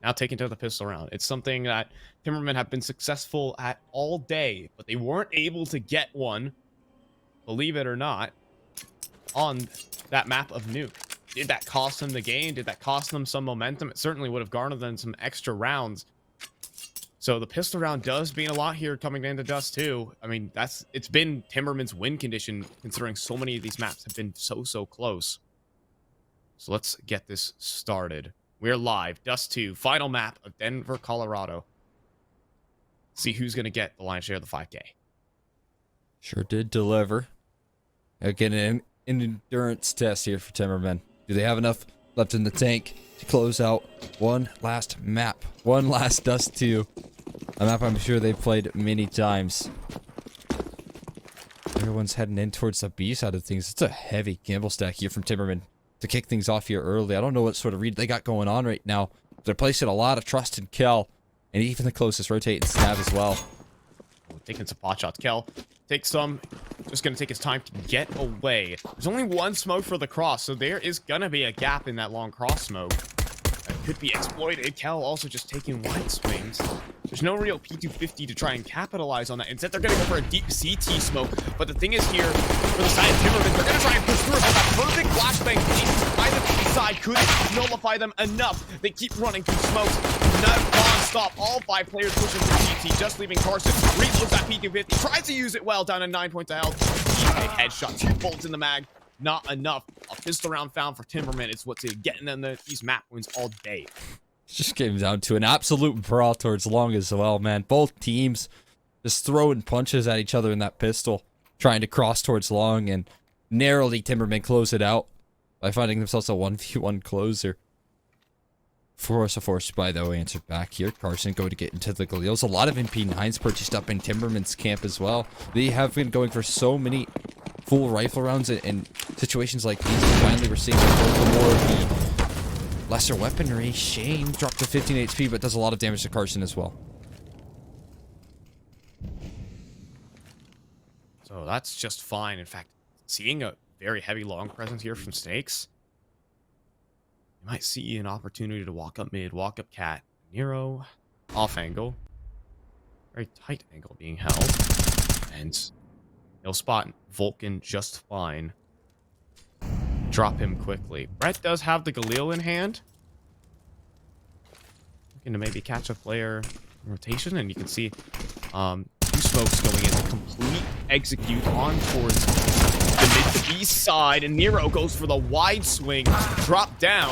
now taking to the pistol round. It's something that Timbermen have been successful at all day, but they weren't able to get one, believe it or not, on that map of Nuke. Did that cost them the game? Did that cost them some momentum? It certainly would have garnered them some extra rounds. So the pistol round does mean a lot here coming into Dust 2. I mean, it's been Timbermen's win condition, considering so many of these maps have been so close. So let's get this started. We're live. Dust 2, final map of Denver, Colorado. See who's going to get the lion's share of the 5K. Sure did deliver. Again, an endurance test here for Timbermen. Do they have enough left in the tank to close out one last map? One last Dust 2. A map I'm sure they've played many times. Everyone's heading in towards the B side of things. It's a heavy gamble stack here from Timbermen to kick things off here early. I don't know what sort of read they got going on right now. They're placing a lot of trust in Kel, and even the closest rotate and stab as well. Taking some pot shots. Kel takes some. Just going to take his time to get away. There's only one smoke for the cross, so there is going to be a gap in that long cross smoke. That could be exploited. Kel also just taking wide swings. There's no real P250 to try and capitalize on that. Instead, they're going to go for a deep CT smoke. But the thing is here, for the side of Timbermen, they're going to try and push through. But that perfect flashbang by the side couldn't nullify them enough. They keep running through smokes. Non-stop. All 5 players pushing through CT, just leaving Carson. Reloads that P250. Tries to use it well, down to 9 points of health. A headshot. 2 bullets in the mag. Not enough. A pistol round found for Timbermen is what's getting them these map wins all day. Just came down to an absolute brawl towards long as well, man. Both teams just throwing punches at each other in that pistol, trying to cross towards long, and narrowly Timbermen close it out by finding themselves a 1v1 closer. Force by, though, answered back here. Carson going to get into the Galeals. A lot of MP9s purchased up in Timbermen's camp as well. They have been going for so many full rifle rounds in situations like these. Finally, we're seeing more of the lesser weaponry. Shane dropped to 15 HP, but does a lot of damage to Carson as well. So that's just fine. In fact, seeing a very heavy long presence here from Snakes, you might see an opportunity to walk up mid, walk up cat. Nero, off angle. Very tight angle being held. And he'll spot Vulcan just fine. Drop him quickly. Brett does have the Galil in hand. Looking to maybe catch a player in rotation, and you can see 2 smokes going in to complete execute on towards the mid to B side, and Nero goes for the wide swing, drop down.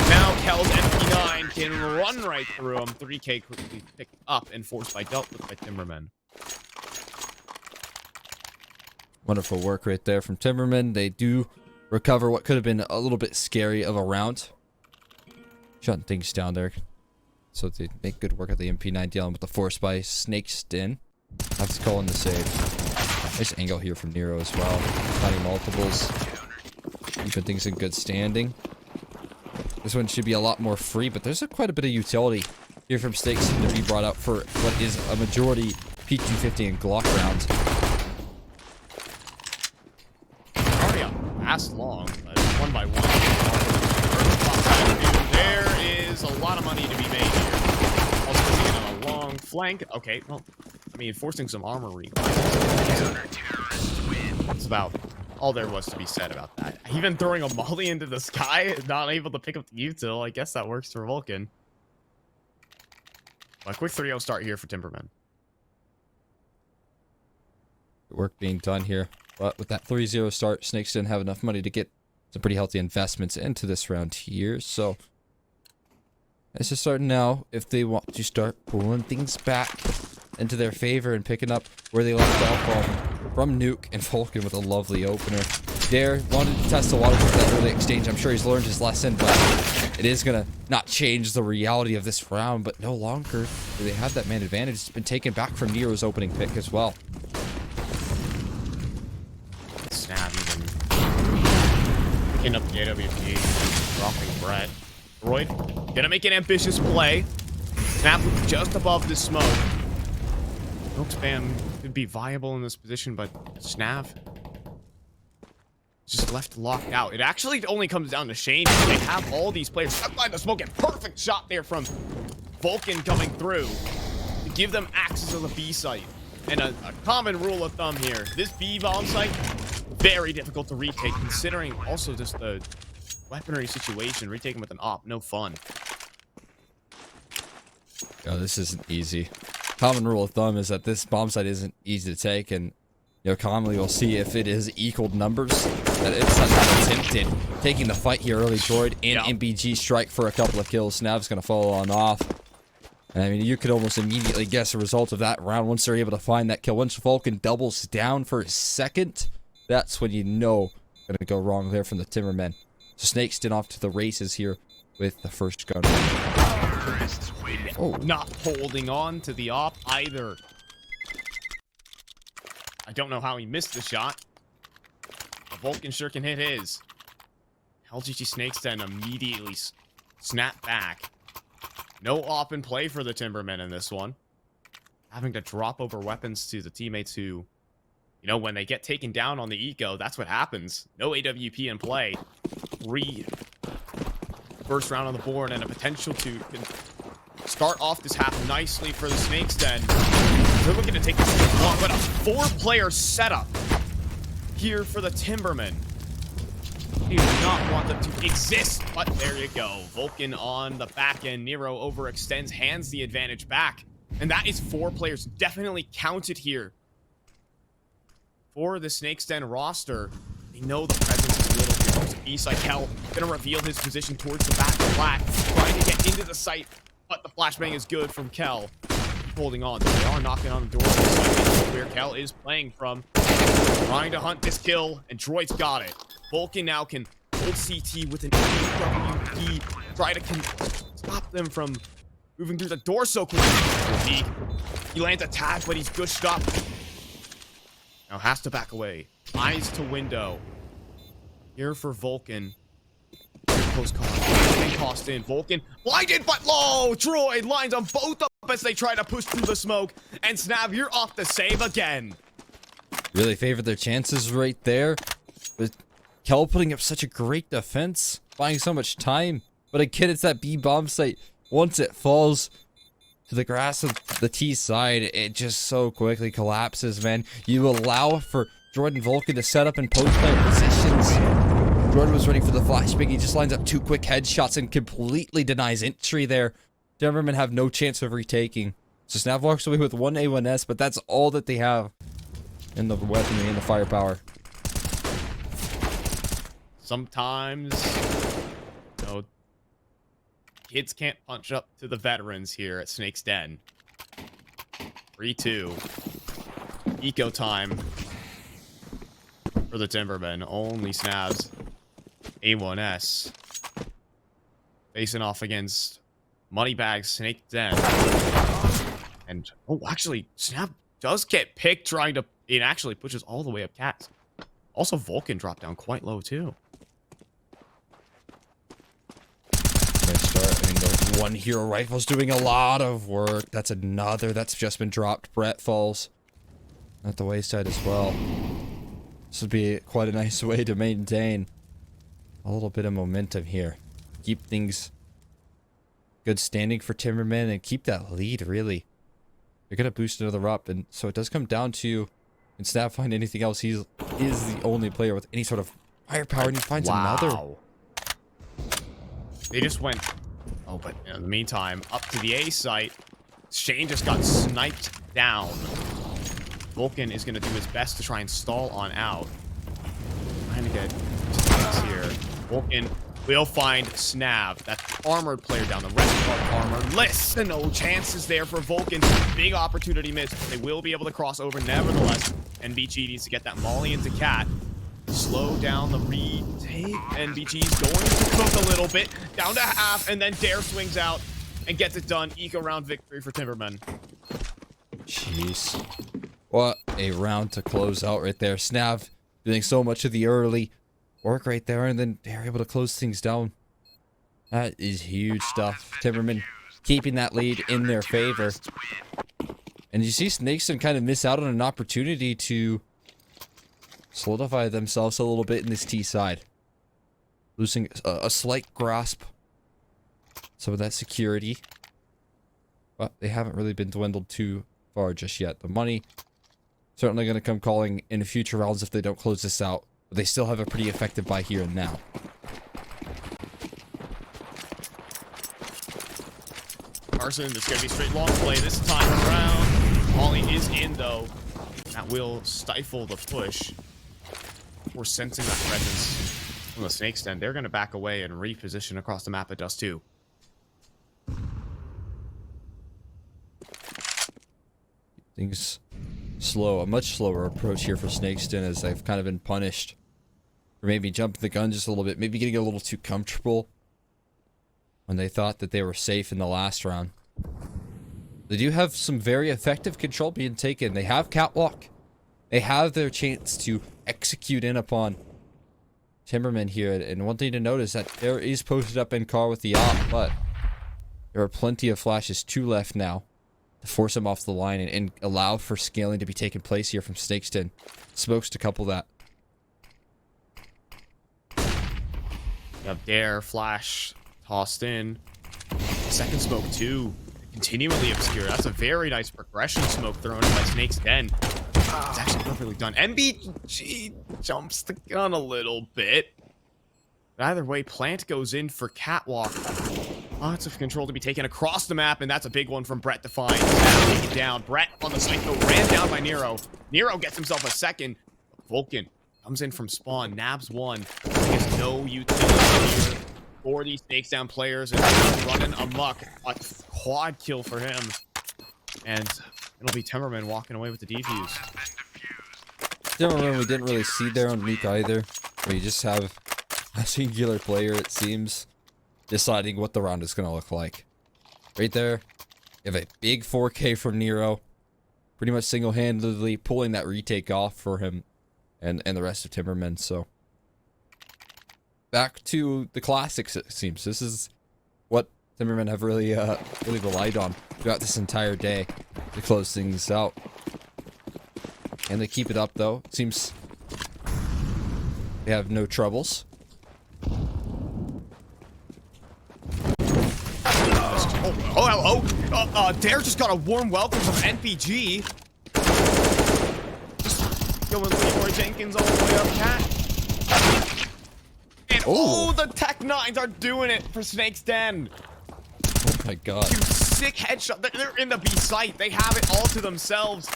Now Kel's MP9 can run right through him. 3K quickly picked up and forced by dealt with by Timbermen. Wonderful work right there from Timbermen. They do recover what could have been a little bit scary of a round. Shutting things down there. So they make good work at the MP9 dealing with the force by Snakes Den. Have to call in the save. Nice angle here from Nero as well. Finding multiples. Keeping things in good standing. This one should be a lot more free, but there's quite a bit of utility here from Snakes to be brought out for what is a majority P250 and Glock rounds. Last long, but one by one. There is a lot of money to be made here. Also getting on a long flank. Okay, well, I mean, forcing some armor recall. That's about all there was to be said about that. Even throwing a molly into the sky, not able to pick up the util. I guess that works for Vulcan. A quick 3-0 start here for Timbermen. Work being done here. But with that 3-0 start, Snakes didn't have enough money to get some pretty healthy investments into this round here. So, it's just starting now. If they want to start pulling things back into their favor and picking up where they left off from Nuke and Vulcan with a lovely opener. Dare wanted to test the water with that early exchange. I'm sure he's learned his lesson, but it is going to not change the reality of this round. But no longer do they have that man advantage. It's been taken back from Nero's opening pick as well. Snap even picking up the AWP, dropping Brett. Droid gonna make an ambitious play. Snap just above the smoke. Smoke spam could be viable in this position, but Snav just left locked out. It actually only comes down to Shane. They have all these players stuck by the smoke, and perfect shot there from Vulcan coming through to give them access to the B site. And a common rule of thumb here, this B bomb site, very difficult to retake, considering also just the weaponry situation. Retaking with an op, no fun. Oh, this isn't easy. Common rule of thumb is that this bomb site isn't easy to take, and commonly we'll see if it is equal numbers that it's not attempted. Taking the fight here early, Droid and MBG strike for a couple of kills. Snav's gonna follow on off. And I mean, you could almost immediately guess the result of that round once they're able to find that kill. Once Vulcan doubles down for a second, that's when you know gonna go wrong there from the Timbermen. So Snakes Den off to the races here with the first gun. Oh, not holding on to the op either. I don't know how he missed the shot. The Vulcan sure can hit his. LGG Snakes Den immediately snap back. No op in play for the Timbermen in this one. Having to drop over weapons to the teammates who, when they get taken down on the eco, that's what happens. No AWP in play. First round on the board and a potential to start off this half nicely for the Snakes Den. They're looking to take this long, but a 4-player setup here for the Timbermen. You do not want them to exist, but there you go. Vulcan on the back end. Nero overextends, hands the advantage back. And that is 4 players definitely counted here for the Snakes Den roster. They know the presence is a little bit. Eastside Kel gonna reveal his position towards the back of Black, trying to get into the site, but the flashbang is good from Kel. Holding on. They are knocking on the door where Kel is playing from. Trying to hunt this kill, and Droid's got it. Vulcan now can hold CT with an AWP, try to stop them from moving through the door so quickly. He lands a tag, but he's gushed up. Now has to back away. Eyes to window. Here for Vulcan. Close call. Tossed in. Vulcan blinded, but low. Droid lines on both up as they try to push through the smoke. And Snav, you're off the save again. Really favored their chances right there. But Kel putting up such a great defense, buying so much time. But again, it's that B bomb site. Once it falls to the grass of the T side, it just so quickly collapses, man. You allow for Jordan Vulcan to set up in post-player positions. Jordan was ready for the flashbang. He just lines up 2 quick headshots and completely denies entry there. Timbermen have no chance of retaking. So Snav walks away with 1 A1S, but that's all that they have in the weaponry and the firepower. Sometimes, kids can't punch up to the veterans here at Snakes Den. 3-2. Eco time for the Timbermen. Only Snav's A1S. Facing off against Moneybags Snakes Den. And, actually, Snav does get picked trying to... It actually pushes all the way up Cats. Also, Vulcan dropped down quite low, too. Nice start. I mean, the one hero rifle's doing a lot of work. That's another that's just been dropped. Brett falls at the wayside as well. This would be quite a nice way to maintain a little bit of momentum here. Keep things good standing for Timbermen and keep that lead, really. They're going to boost another up, and so it does come down to, can Snav find anything else? He is the only player with any sort of firepower, and he finds another. They just went... Oh, but in the meantime, up to the A site. Shane just got sniped down. Vulcan is going to do his best to try and stall on out. Trying to get here. Vulcan will find Snav. That armored player down. The rest of our armor. No chances there for Vulcan. Big opportunity missed. They will be able to cross over nevertheless. NBG needs to get that molly into Cat. Slow down the retake. NBG's going to cook a little bit. Down to half, and then Dare swings out and gets it done. Eco round victory for Timbermen. Jeez. What a round to close out right there. Snav doing so much of the early work right there, and then they're able to close things down. That is huge stuff. Timbermen keeping that lead in their favor. And you see Snakes Den kind of miss out on an opportunity to solidify themselves a little bit in this T side. Losing a slight grasp. Some of that security. But they haven't really been dwindled too far just yet. The money certainly going to come calling in future rounds if they don't close this out. But they still have a pretty effective buy here and now. Carson, this is going to be straight long play this time around. Molly is in, though. That will stifle the push. We're sensing that presence from the Snakes Den. They're going to back away and reposition across the map at Dust 2. Things slow. A much slower approach here for Snakes Den as they've kind of been punished for maybe jumping the gun just a little bit. Maybe getting a little too comfortable when they thought that they were safe in the last round. They do have some very effective control being taken. They have catwalk. They have their chance to execute in upon Timbermen here. And one thing to note is that there is posted up incur with the op, but there are plenty of flashes, 2 left now, to force him off the line and allow for scaling to be taking place here from Snakes Den. Smokes to couple that. You have Dare, Flash, tossed in. Second smoke, too. Continually obscure. That's a very nice progression smoke thrown in by Snakes Den. It's actually perfectly done. NBG jumps the gun a little bit. But either way, Plant goes in for Catwalk. Lots of control to be taken across the map, and that's a big one from Brett to find. Take it down. Brett on the site, though, ran down by Nero. Nero gets himself a second. Vulcan comes in from spawn, nabs one. He has no utility here for these Snakes Den players, and running amok. A quad kill for him. And it'll be Timbermen walking away with the defuse. Timbermen we didn't really see there on Meek either, where you just have a singular player, it seems, deciding what the round is going to look like. Right there, you have a big 4K from Nero, pretty much single-handedly pulling that retake off for him and the rest of Timbermen. So back to the classics, it seems. This is what Timbermen have really relied on throughout this entire day to close things out. And they keep it up, though. It seems they have no troubles. Oh, hello. Dare just got a warm welcome from NPG. Just going Leroy Jenkins all the way up, Cat. And the Tech 9s are doing it for Snakes Den. Oh my god. 2 sick headshot. They're in the B site. They have it all to themselves.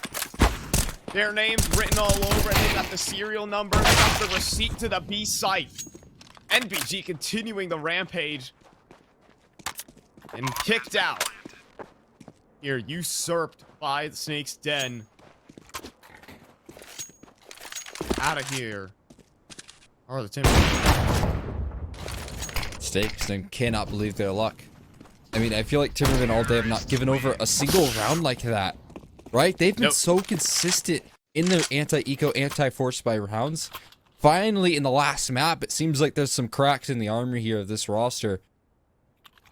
Their names written all over it. They got the serial number. They got the receipt to the B site. NBG continuing the rampage. And kicked out. Here, usurped by the Snakes Den. Out of here. Or the Timbermen. Snakes Den cannot believe their luck. I mean, I feel like Timbermen all day have not given over a single round like that. Right? They've been so consistent in their anti-eco, anti-force by rounds. Finally, in the last map, it seems like there's some cracks in the armor here of this roster.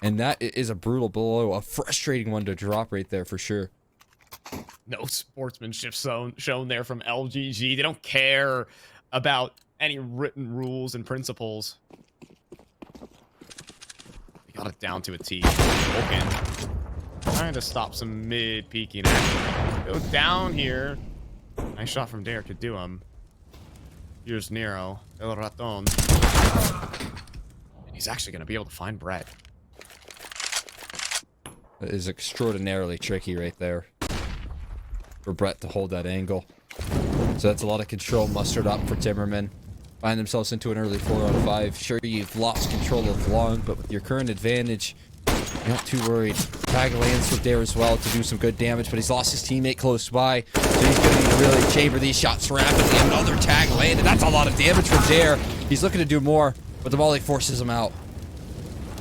And that is a brutal blow, a frustrating one to drop right there for sure. No sportsmanship shown there from LGG. They don't care about any written rules and principles. They got it down to a T. Vulcan trying to stop some mid-peeking action. Go down here. Nice shot from Dare could do him. Here's Nero. El Raton. And he's actually going to be able to find Brett. That is extraordinarily tricky right there for Brett to hold that angle. So that's a lot of control mustered up for Timbermen. Find themselves into an early 4-on-5. Sure, you've lost control of long, but with your current advantage, you're not too worried. Tag lands for Dare as well to do some good damage, but he's lost his teammate close by. So he's going to need to really chamber these shots rapidly. Another tag landed. That's a lot of damage for Dare. He's looking to do more, but the volley forces him out.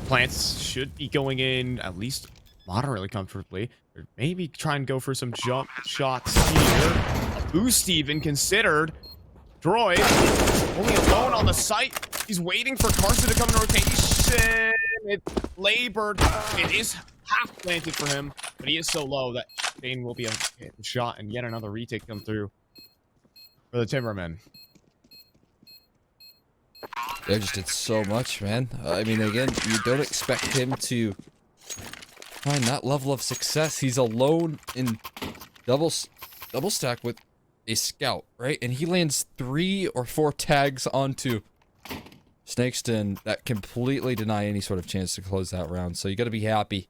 Plants should be going in at least moderately comfortably. Or maybe try and go for some jump shots here. A boost even considered. Droid only alone on the site. He's waiting for Carson to come in rotation. It's labored. It is half planted for him, but he is so low that Bane will be a shot, and yet another retake come through for the Timbermen. They just did so much, man. I mean, again, you don't expect him to find that level of success. He's alone in double stack with a scout, right? And he lands 3 or 4 tags onto Snakes Den that completely deny any sort of chance to close that round. So you got to be happy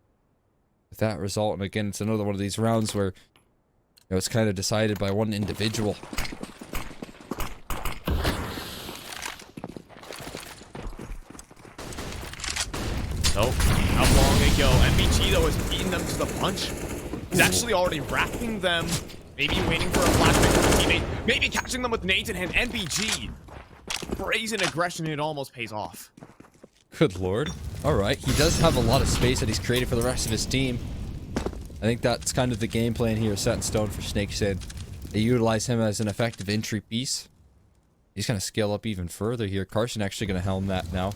with that result. And again, it's another one of these rounds where, you know, it's kind of decided by one individual. So, how long ago? MBG, though, is beating them to the punch. He's actually already wrapping them. Maybe waiting for a flashback from his teammate. Maybe catching them with nades in hand. MBG. Brazen aggression, it almost pays off. Good lord. Alright, he does have a lot of space that he's created for the rest of his team. I think that's kind of the game plan here set in stone for Snakes Den. They utilize him as an effective entry piece. He's going to scale up even further here. Carson actually going to helm that now.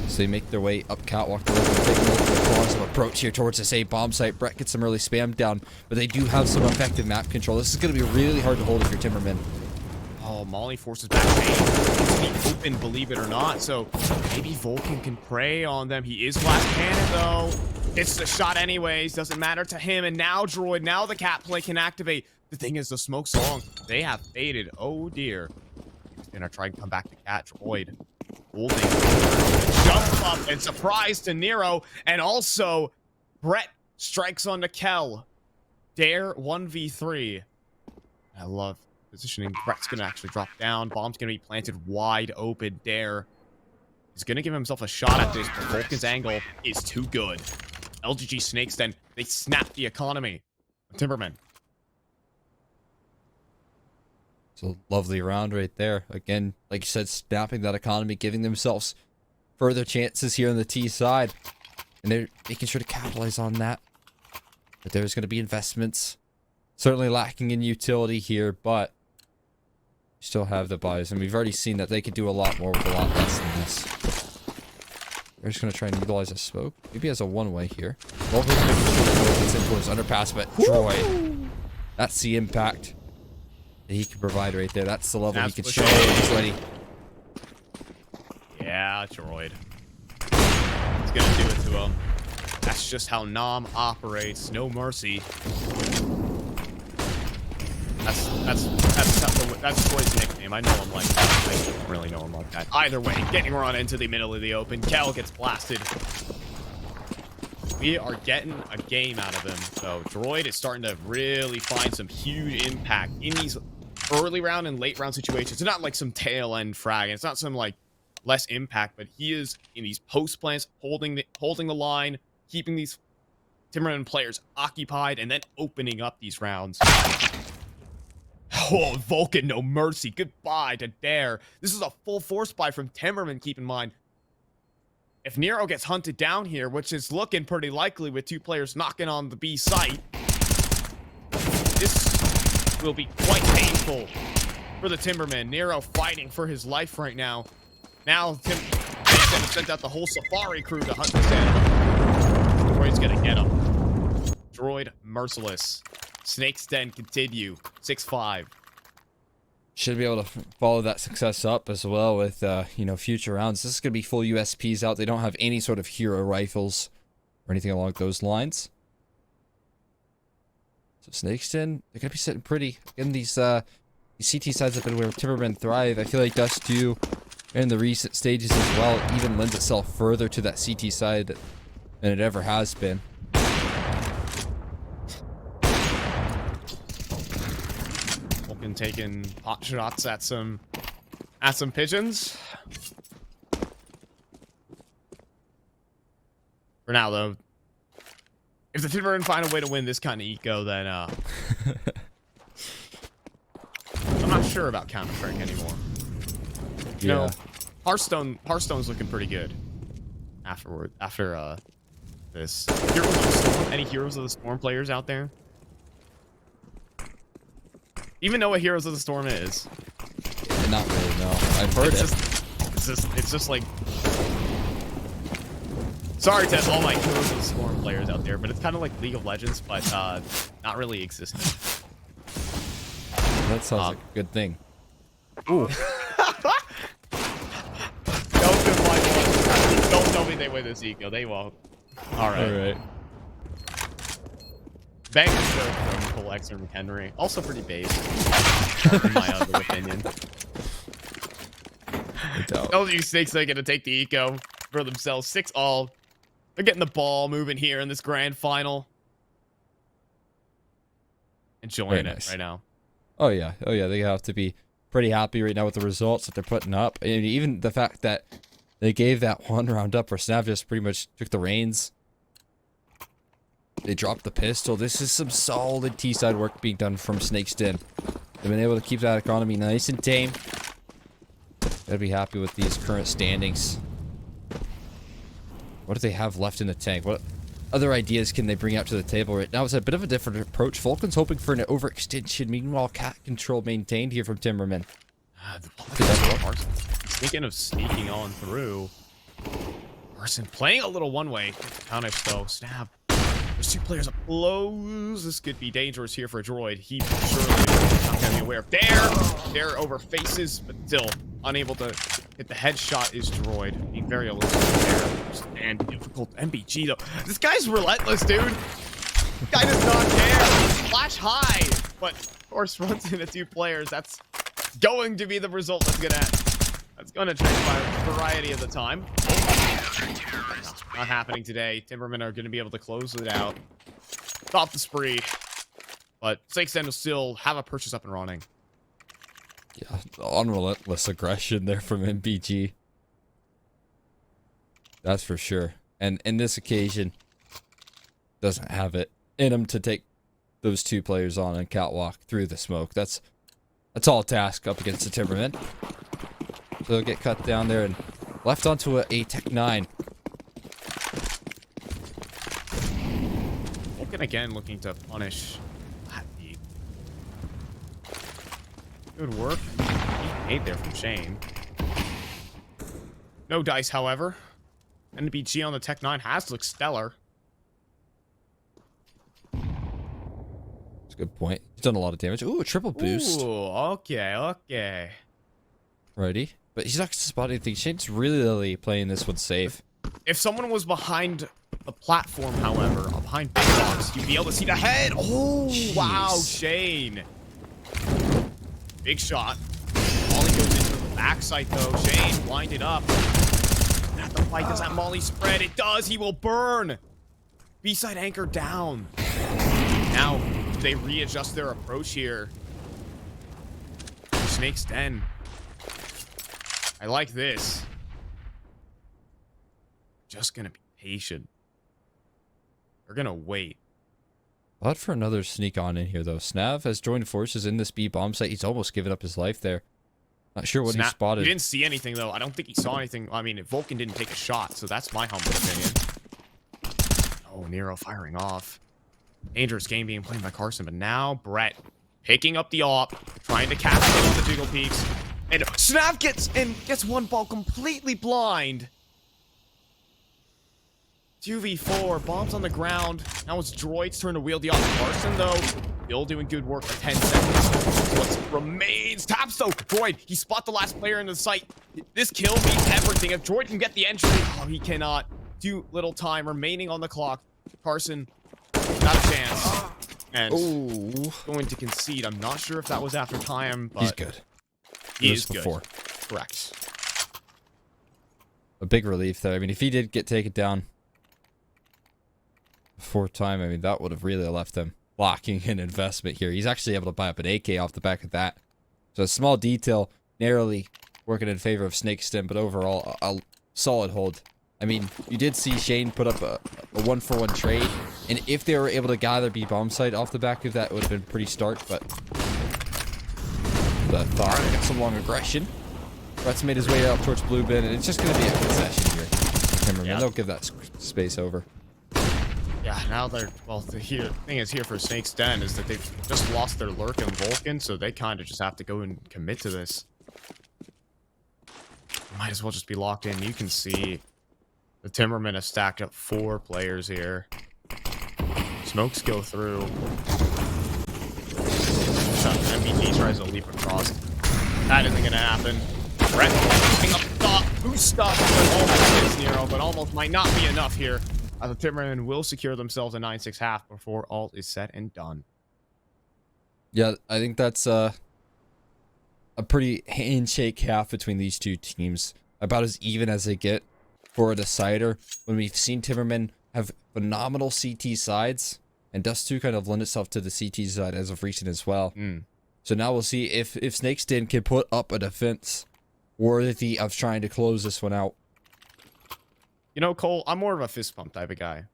So they make their way up catwalk, take multiple claws of approach here towards this A bomb site. Brett gets some early spam down, but they do have some effective map control. This is going to be really hard to hold if you're Timbermen. Oh, Molly forces back It's open, believe it or not. So maybe Vulcan can prey on them. He is glass cannon though. It's the shot anyways. Doesn't matter to him. And now Droid, now the cat play can activate. The thing is, the smoke's long. They have faded. Oh dear. He's gonna try and come back to cat Droid. Holding. Jump up and surprise to Nero. And also, Brett strikes on Kel. Dare 1v3. I love positioning. Brett's gonna actually drop down. Bomb's gonna be planted wide open. Dare is gonna give himself a shot at this, but Vulcan's angle is too good. LGG Snakes Den, they snap the economy. Timbermen. It's a lovely round right there. Again, like you said, snapping that economy, giving themselves further chances here on the T side. And they're making sure to capitalize on that. But there's going to be investments. Certainly lacking in utility here, but still have the buys. And we've already seen that they could do a lot more with a lot less than this. They're just going to try and utilize a smoke. Maybe as a one-way here. Well, gets in towards underpass, but Troy. That's the impact that he can provide right there. That's the level he can show everybody. Yeah, Droid. He's gonna do it to him. That's just how Nom operates. No mercy. That's Droid's nickname. I know him like that. I don't really know him like that. Either way, getting run into the middle of the open. Kel gets blasted. We are getting a game out of him. So Droid is starting to really find some huge impact in these early round and late round situations. It's not like some tail end frag. It's not some like less impact, but he is in these post plans, holding the line, keeping these Timbermen players occupied, and then opening up these rounds. Oh, Vulcan, no mercy. Goodbye to Dare. This is a full force buy from Timbermen, keep in mind. If Nero gets hunted down here, which is looking pretty likely with 2 players knocking on the B site, this will be quite painful for the Timbermen. Nero fighting for his life right now. Now, Tim sent out the whole Safari crew to hunt this down. Droid's gonna get him. Droid merciless. Snakes Den continue. 6-5. Should be able to follow that success up as well with, you know, future rounds. This is going to be full USPs out. They don't have any sort of hero rifles or anything along those lines. So Snakes Den, they're going to be sitting pretty. Again, these CT sides have been where Timbermen thrive. I feel like Dust 2 in the recent stages as well even lends itself further to that CT side than it ever has been. Taking pot shots at some pigeons. For now, though, if the Timbermen find a way to win this kind of eco, then I'm not sure about Counter-Strike anymore. You know, Hearthstone's looking pretty good after this. Heroes of the Storm, any Heroes of the Storm players out there? Even know what Heroes of the Storm is? Not really, no. I've heard it. It's just like... Sorry to all my Heroes of the Storm players out there, but it's kind of like League of Legends, but not really existing. That sounds like a good thing. Ooh. think they win this eco. They won't. All right. All right. Bang is so from Collector McHenry. Also pretty base, in my other opinion. LGG Snakes are going to take the eco for themselves. 6-all. They're getting the ball moving here in this grand final. Enjoying it right now. Oh yeah. They have to be pretty happy right now with the results that they're putting up. And even the fact that they gave that one round up where Snav just pretty much took the reins. They dropped the pistol. This is some solid T-side work being done from Snakes Den. They've been able to keep that economy nice and tame. Gotta be happy with these current standings. What do they have left in the tank? What other ideas can they bring out to the table right now? It's a bit of a different approach. Vulcan's hoping for an overextension. Meanwhile, cat control maintained here from Timbermen. Sneaking on through. Carson playing a little one-way. Punish though. Snap. There's 2 players up close. This could be dangerous here for a droid. He surely not going to be aware of Dare over faces, but still unable to hit the headshot is droid. Being very elusive there. And difficult MBG though. This guy's relentless, dude. This guy does not care. Flash high, but of course runs into 2 players. That's going to be the result that's gonna transpire a variety of the time. Not happening today. Timbermen are going to be able to close it out. Stop the spree. But Snakes Den will still have a purchase up and running. Yeah, unrelentless aggression there from MBG. That's for sure. And in this occasion, doesn't have it in him to take those 2 players on and catwalk through the smoke. That's a tall task up against the Timbermen. So they'll get cut down there and left onto a Tech 9. Vulcan again looking to punish Flatbeat. Good work. He made there from Shane. No dice, however. NBG on the Tech 9 has looked stellar. That's a good point. He's done a lot of damage. Ooh, a triple boost. Ooh, okay. Righty. But he's not spotting anything. Shane's really playing this one safe. If someone was behind the platform, however, behind big box, you'd be able to see the head. Oh, jeez. Wow, Shane. Big shot. Molly goes into the backside, though. Shane blinded up. Not the fight. Does that Molly spread? It does. He will burn. B-side anchor down. Now, they readjust their approach here. Snakes Den. I like this. Just gonna be patient. We're gonna wait. Odd for another sneak on in here, though. Snav has joined forces in this B bomb site. He's almost given up his life there. Not sure what he spotted. He didn't see anything, though. I don't think he saw anything. I mean, Vulcan didn't take a shot, so that's my humble opinion. Oh, Nero firing off. Dangerous game being played by Carson, but now Brett picking up the op, trying to catch the Jiggle Peaks. And Snav gets one ball completely blind. 2v4, bombs on the ground. Now it's Droid's turn to wield the op. Carson, though, still doing good work for 10 seconds. What remains? Taps, though. Droid, he spot the last player in the site. This kill means everything. If Droid can get the entry, oh, he cannot. Too little time remaining on the clock. Carson, not a chance. And going to concede. I'm not sure if that was after time, but he's good. He is good. Before. Correct. A big relief there. I mean, if he did get taken down before time, I mean, that would have really left him locking in investment here. He's actually able to buy up an AK off the back of that. So a small detail, narrowly working in favor of Snakes Den, but overall, a solid hold. I mean, you did see Shane put up a 1-for-1 trade, and if they were able to gather B bomb site off the back of that, it would have been pretty stark, but the Thar got some long aggression. Brett's made his way up towards Blue Bin, and it's just going to be a concession here. Timberman, Yeah. they'll give that space over. Yeah, now they're, well, the thing is here for Snakes Den is that they've just lost their Lurk and Vulcan, so they kind of just have to go and commit to this. Might as well just be locked in. You can see the Timbermen have stacked up 4 players here. Smokes go through. MBT tries to leap across. That isn't going to happen. Brett picking up the top. boost up, but almost hits Nero, but almost might not be enough here. The Timbermen will secure themselves a 9-6 half before all is said and done. Yeah, I think that's a pretty handshake half between these two teams. About as even as they get for a decider. When we've seen Timbermen have phenomenal CT sides, and Dust 2 kind of lend itself to the CT side as of recent as well. So now we'll see if Snakes Den can put up a defense worthy of trying to close this one out. You know, Cole, I'm more of a fist pump type of guy.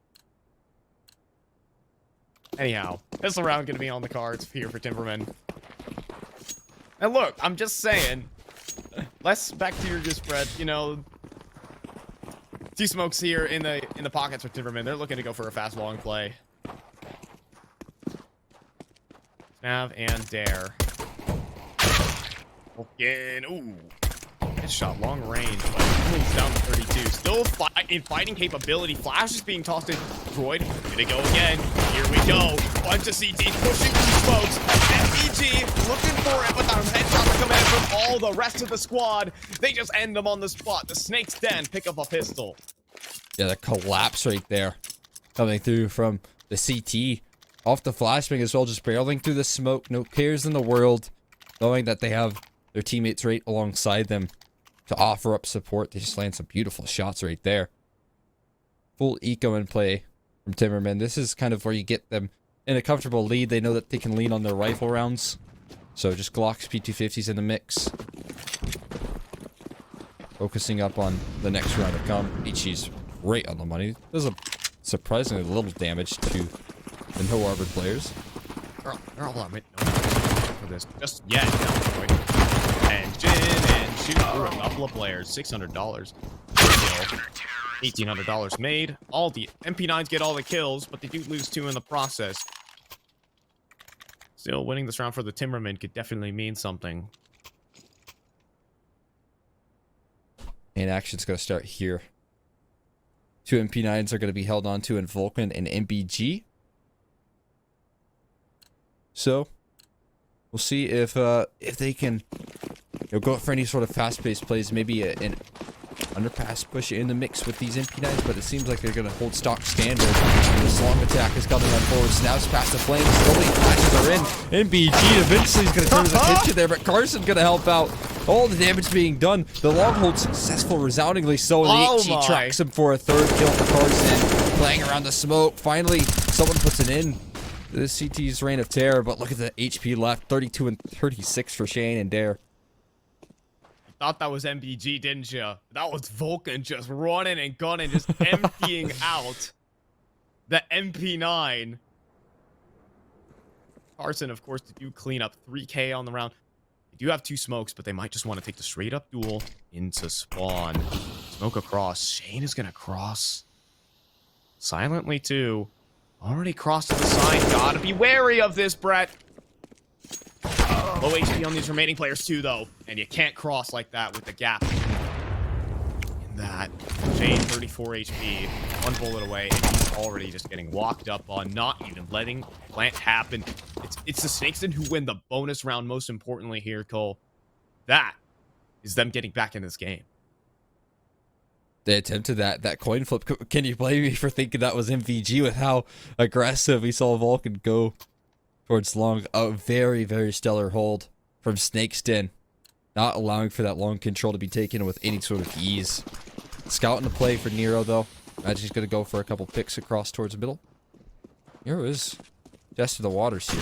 Anyhow, this round going to be on the cards here for Timbermen. And look, I'm just saying, less bacteria spread, you know. Two smokes here in the pockets for Timbermen. They're looking to go for a fast long play. Snav and Dare. Again, ooh. Good shot, long range, but he's down to 32. Still in fighting capability. Flash is being tossed in. Droid, gonna go again. Here we go. Bunch of CT pushing through smokes. FEG looking for it, but the headshots are coming in from all the rest of the squad. They just end them on the spot. The Snakes Den pick up a pistol. Yeah, the collapse right there. Coming through from the CT. Off the flashbang as well, just barreling through the smoke. No cares in the world. Knowing that they have their teammates right alongside them to offer up support. They just land some beautiful shots right there. Full eco in play from Timbermen. This is kind of where you get them in a comfortable lead. They know that they can lean on their rifle rounds. So just Glocks, P250s in the mix. Focusing up on the next round to come. HG's right on the money. Does a surprisingly little damage to the no armored players. They're all on it. For this just yet. Engine and shoot through a couple of players. $600. $1,800 made. All the MP9s get all the kills, but they do lose 2 in the process. Still, winning this round for the Timbermen could definitely mean something. And action's going to start here. 2 MP9s are going to be held on to in Vulcan and MBG. So, we'll see if they can go for any sort of fast-paced plays. Maybe an underpass push in the mix with these MP9s, but it seems like they're going to hold stock standard. And this long attack is coming on forward. Snaps past the flames. Slowly flashes are in. MBG eventually is going to turn his attention there, but Carson's going to help out. All the damage being done. The long hold successful, resoundingly so. And the HG tracks him for a 3rd kill for Carson. Playing around the smoke. Finally, someone puts it in. This CT's reign of terror, but look at the HP left. 32 and 36 for Shane and Dare. Thought that was MBG, didn't you? That was Vulcan just running and gunning, just emptying out the MP9. Carson, of course, to do clean up 3K on the round. They do have 2 smokes, but they might just want to take the straight up duel into spawn. Smoke across. Shane is going to cross silently, too. Already crossed to the side. Gotta be wary of this, Brett. Low HP on these remaining players, too, though. And you can't cross like that with the gap in that. Shane, 34 HP. 1 bullet away, and he's already just getting walked up on, not even letting plant happen. It's the Snakes Den who win the bonus round, most importantly here, Cole. That is them getting back in this game. They attempted that coin flip. Can you blame me for thinking that was MVG with how aggressive we saw Vulcan go towards long? A very, very stellar hold from Snakes Den. Not allowing for that long control to be taken with any sort of ease. Scout in the play for Nero, though. Imagine he's going to go for a couple picks across towards the middle. Nero is just to the waters here.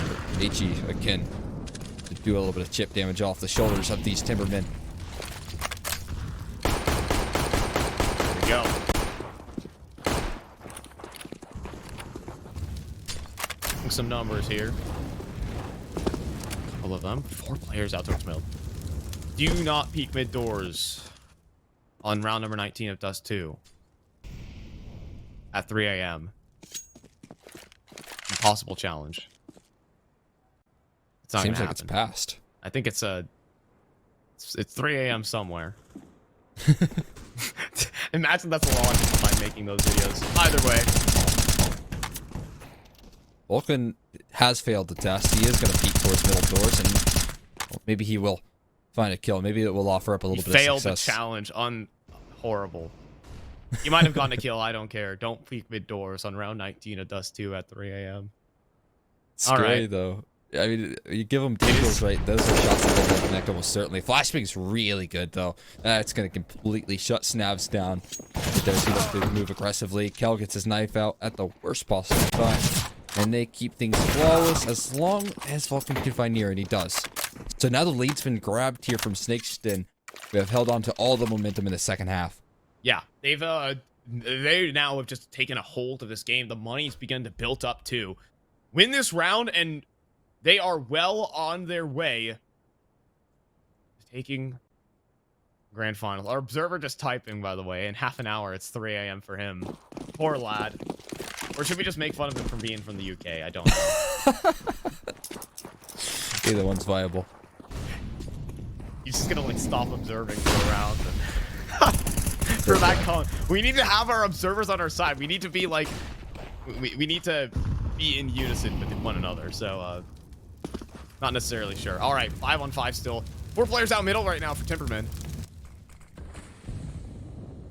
HE, again, to do a little bit of chip damage off the shoulders of these Timbermen. Go. Some numbers here. Couple of them. 4 players out towards middle. Do not peek mid doors on round number 19 of Dust 2 at 3 a.m. Impossible challenge. It's not Seems gonna like happen. it's past. I think it's 3 a.m. somewhere. Imagine that's a long time making those videos. Either way. Vulcan has failed the test. He is going to peek towards middle doors, and well, maybe he will find a kill. Maybe it will offer up a little bit of success. Failed the challenge horrible. You might have gotten a kill. I don't care. Don't peek mid doors on round 19 of Dust 2 at 3 a.m. Scary though. I mean, you give them deagles, right? Those are shots that are gonna connect almost certainly. Flashbang's really good though. That's gonna completely shut Snavs down. There's to move aggressively. Kel gets his knife out at the worst possible time, and they keep things flawless as long as Vulcan can find near, and he does. So now the lead's been grabbed here from Snakes Den. We have held on to all the momentum in the second half. Yeah, they now have just taken a hold of this game. The money's begun to build up too. Win this round, and they are well on their way to taking grand final. Our observer just typing, by the way. In half an hour, it's 3 a.m. for him. Poor lad. Or should we just make fun of him for being from the UK? I don't know. Either one's viable. He's just gonna like stop observing for a round. And for that call, we need to have our observers on our side. We need to be like, we need to be in unison with one another. So, not necessarily sure. All right, 5-on-5 still. 4 players out middle right now for Timbermen.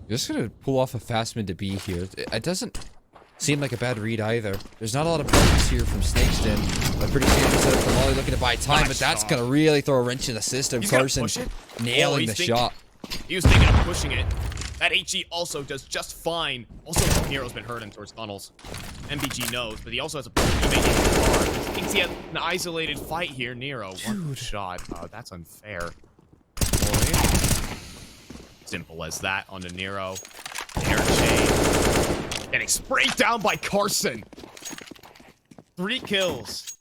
You're just gonna pull off a fast mid to B here. It doesn't seem like a bad read either. There's not a lot of buttons here from Snakes Den. A pretty standard setup from Molly looking to buy time, but that's gonna really throw a wrench in the system. Carson nailing the shot. He was thinking of pushing it. That HE also does just fine. Also, Nero's been hurting towards tunnels. MBG knows, but he also has a point to make it hard. He thinks he has an isolated fight here. Nero, one shot. That's unfair. Boy. Simple as that onto Nero. Air chain. Getting sprayed down by Carson. 3 kills.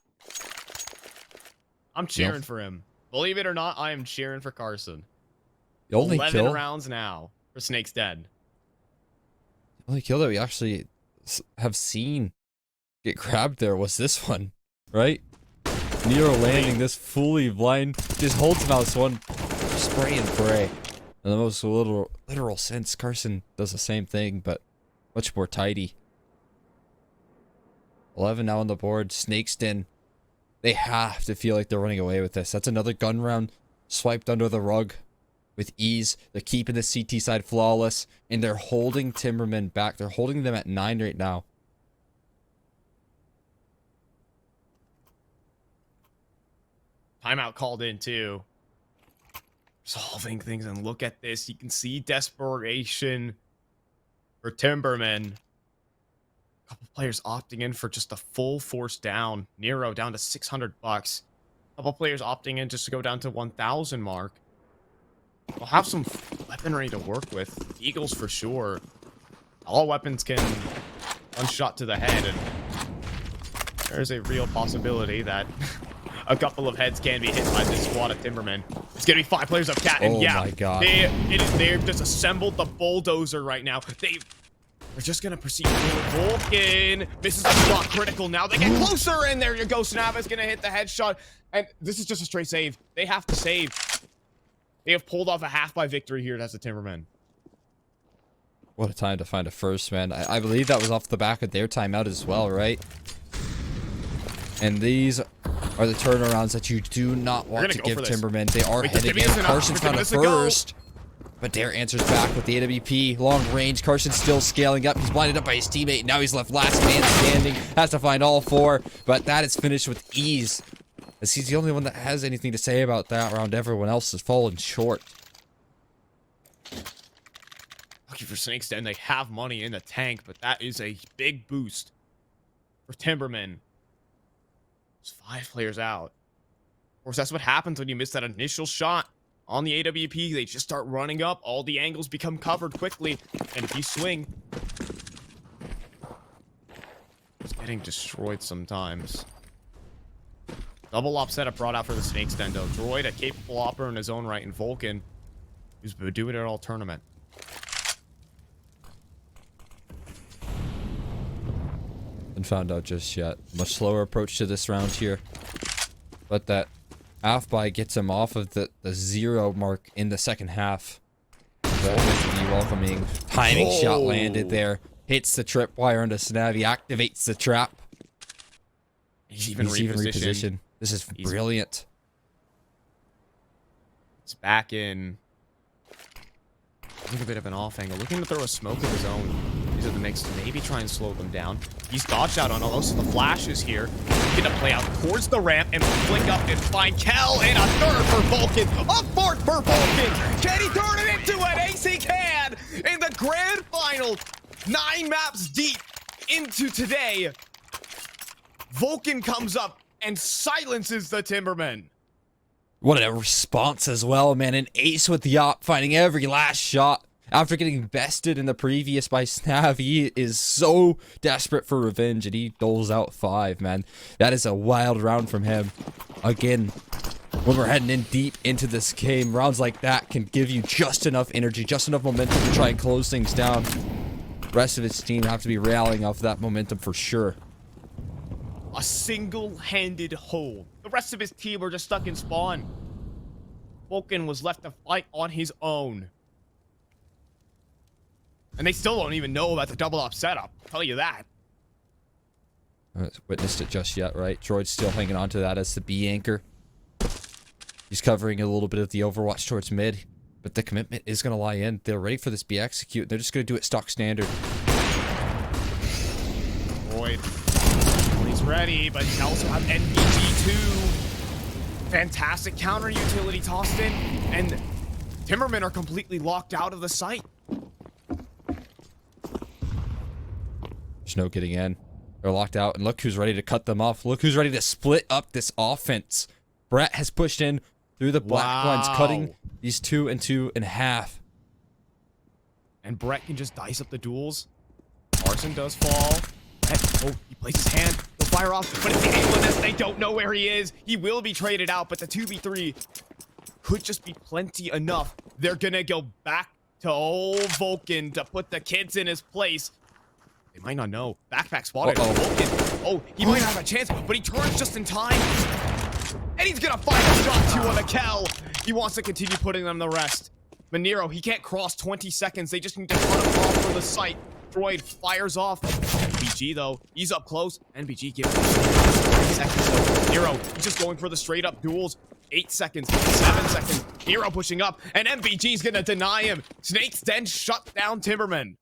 I'm cheering for him. Believe it or not, I am cheering for Carson. The only 11 rounds now for Snakes Den. The only kill that we actually have seen get grabbed there was this one, right? Nero landing this fully blind, just holds mouse one, spray and pray. In the most literal sense, Carson does the same thing, but much more tidy. 11 now on the board. Snakes Den, they have to feel like they're running away with this. That's another gun round swiped under the rug with ease. They're keeping the CT side flawless, and they're holding Timbermen back. They're holding them at 9 right now. Timeout called in too. Solving things, and look at this. You can see desperation for Timbermen. A couple players opting in for just a full force down. Nero down to $600. A couple players opting in just to go down to 1,000 mark. We'll have some weaponry to work with. Eagles for sure. All weapons can one shot to the head, and there's a real possibility that a couple of heads can be hit by this squad of Timbermen. It's gonna be 5 players up cat, and yeah, my God. they've just assembled the bulldozer right now. They're just gonna proceed. Vulcan misses a shot, critical now. They get closer, and there you go. Snava's gonna hit the headshot, and this is just a straight save. They have to save. They have pulled off a half-by victory here as the Timbermen. What a time to find a first, man. I believe that was off the back of their timeout as well, right? And these are the turnarounds that you do not want to give Timbermen. They are heading in. Carson found a first, but Dare answers back with the AWP. Long range. Carson still scaling up. He's blinded up by his teammate. Now he's left last man standing. Has to find all 4, but that is finished with ease, as he's the only one that has anything to say about that round. Everyone else has fallen short. Lucky for Snakes Den, they have money in the tank, but that is a big boost for Timbermen. 5 players out. Of course, that's what happens when you miss that initial shot on the AWP. They just start running up. All the angles become covered quickly, and if you swing, it's getting destroyed sometimes. Double op setup brought out for the Snakes Den, though. Droid, a capable operator in his own right, and Vulcan, who's been doing it all tournament. Found out just yet. Much slower approach to this round here, but that half buy gets him off of the 0 mark in the second half. That be welcoming. Timing shot landed there, hits the tripwire onto Snavi, activates the trap. He's even repositioned. This is brilliant. It's back in. Take a bit of an off angle. Looking to throw a smoke of his own into the mix to maybe try and slow them down. He's dodged out on most of the flashes here. He's gonna play out towards the ramp and flick up and find Kel, and a third for Vulcan. A fourth for Vulcan. Can he turn it into an ace? He can! In the grand final, 9 maps deep into today, Vulcan comes up and silences the Timbermen. What a response as well, man. An ace with the op, finding every last shot. After getting bested in the previous by Snav, he is so desperate for revenge, and he doles out 5, man. That is a wild round from him. Again, when we're heading in deep into this game, rounds like that can give you just enough energy, just enough momentum to try and close things down. The rest of his team have to be rallying off that momentum for sure. A single-handed hold. The rest of his team were just stuck in spawn. Vulcan was left to fight on his own. And they still don't even know about the double op setup. I'll tell you that. I haven't witnessed it just yet, right? Droid's still hanging on to that as the B anchor. He's covering a little bit of the overwatch towards mid, but the commitment is going to lie in. They're ready for this B execute. They're just going to do it stock standard. Droid. He's ready, but he also have NBG too. Fantastic counter utility tossed in, and Timbermen are completely locked out of the site. There's no getting in. They're locked out, and look who's ready to cut them off. Look who's ready to split up this offense. Brett has pushed in through the black lines, cutting these 2 and 2 in half. And Brett can just dice up the duels. Carson does fall. Brett, oh, he plays his hand. He'll fire off, but it's the aimless. They don't know where he is. He will be traded out, but the 2v3 could just be plenty enough. They're gonna go back to old Vulcan to put the kids in his place. They might not know. Backpack spotted. Vulcan. Oh, he might have a chance, but he turns just in time. And he's gonna fire a shot 2 on the Kel. He wants to continue putting them the rest. Manero, he can't cross 20 seconds. They just need to cut him off from the site. Droid fires off. NBG, though, he's up close. NBG gives him 20 seconds. Nero, he's just going for the straight-up duels. 8 seconds, 7 seconds. Nero pushing up, and MBG's gonna deny him. Snakes Den shut down Timbermen.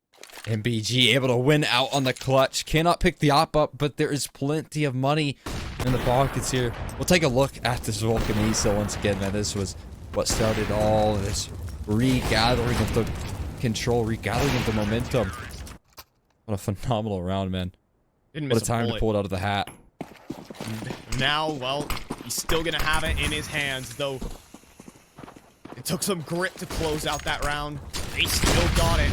MBG able to win out on the clutch. Cannot pick the op up, but there is plenty of money in the pockets here. We'll take a look at this Vulcan ASO once again, man. This was what started all of this regathering of the control, regathering of the momentum. What a phenomenal round, man. What a time to pull it out of the hat. Now, well, he's still gonna have it in his hands, though. It took some grit to close out that round. They still got it.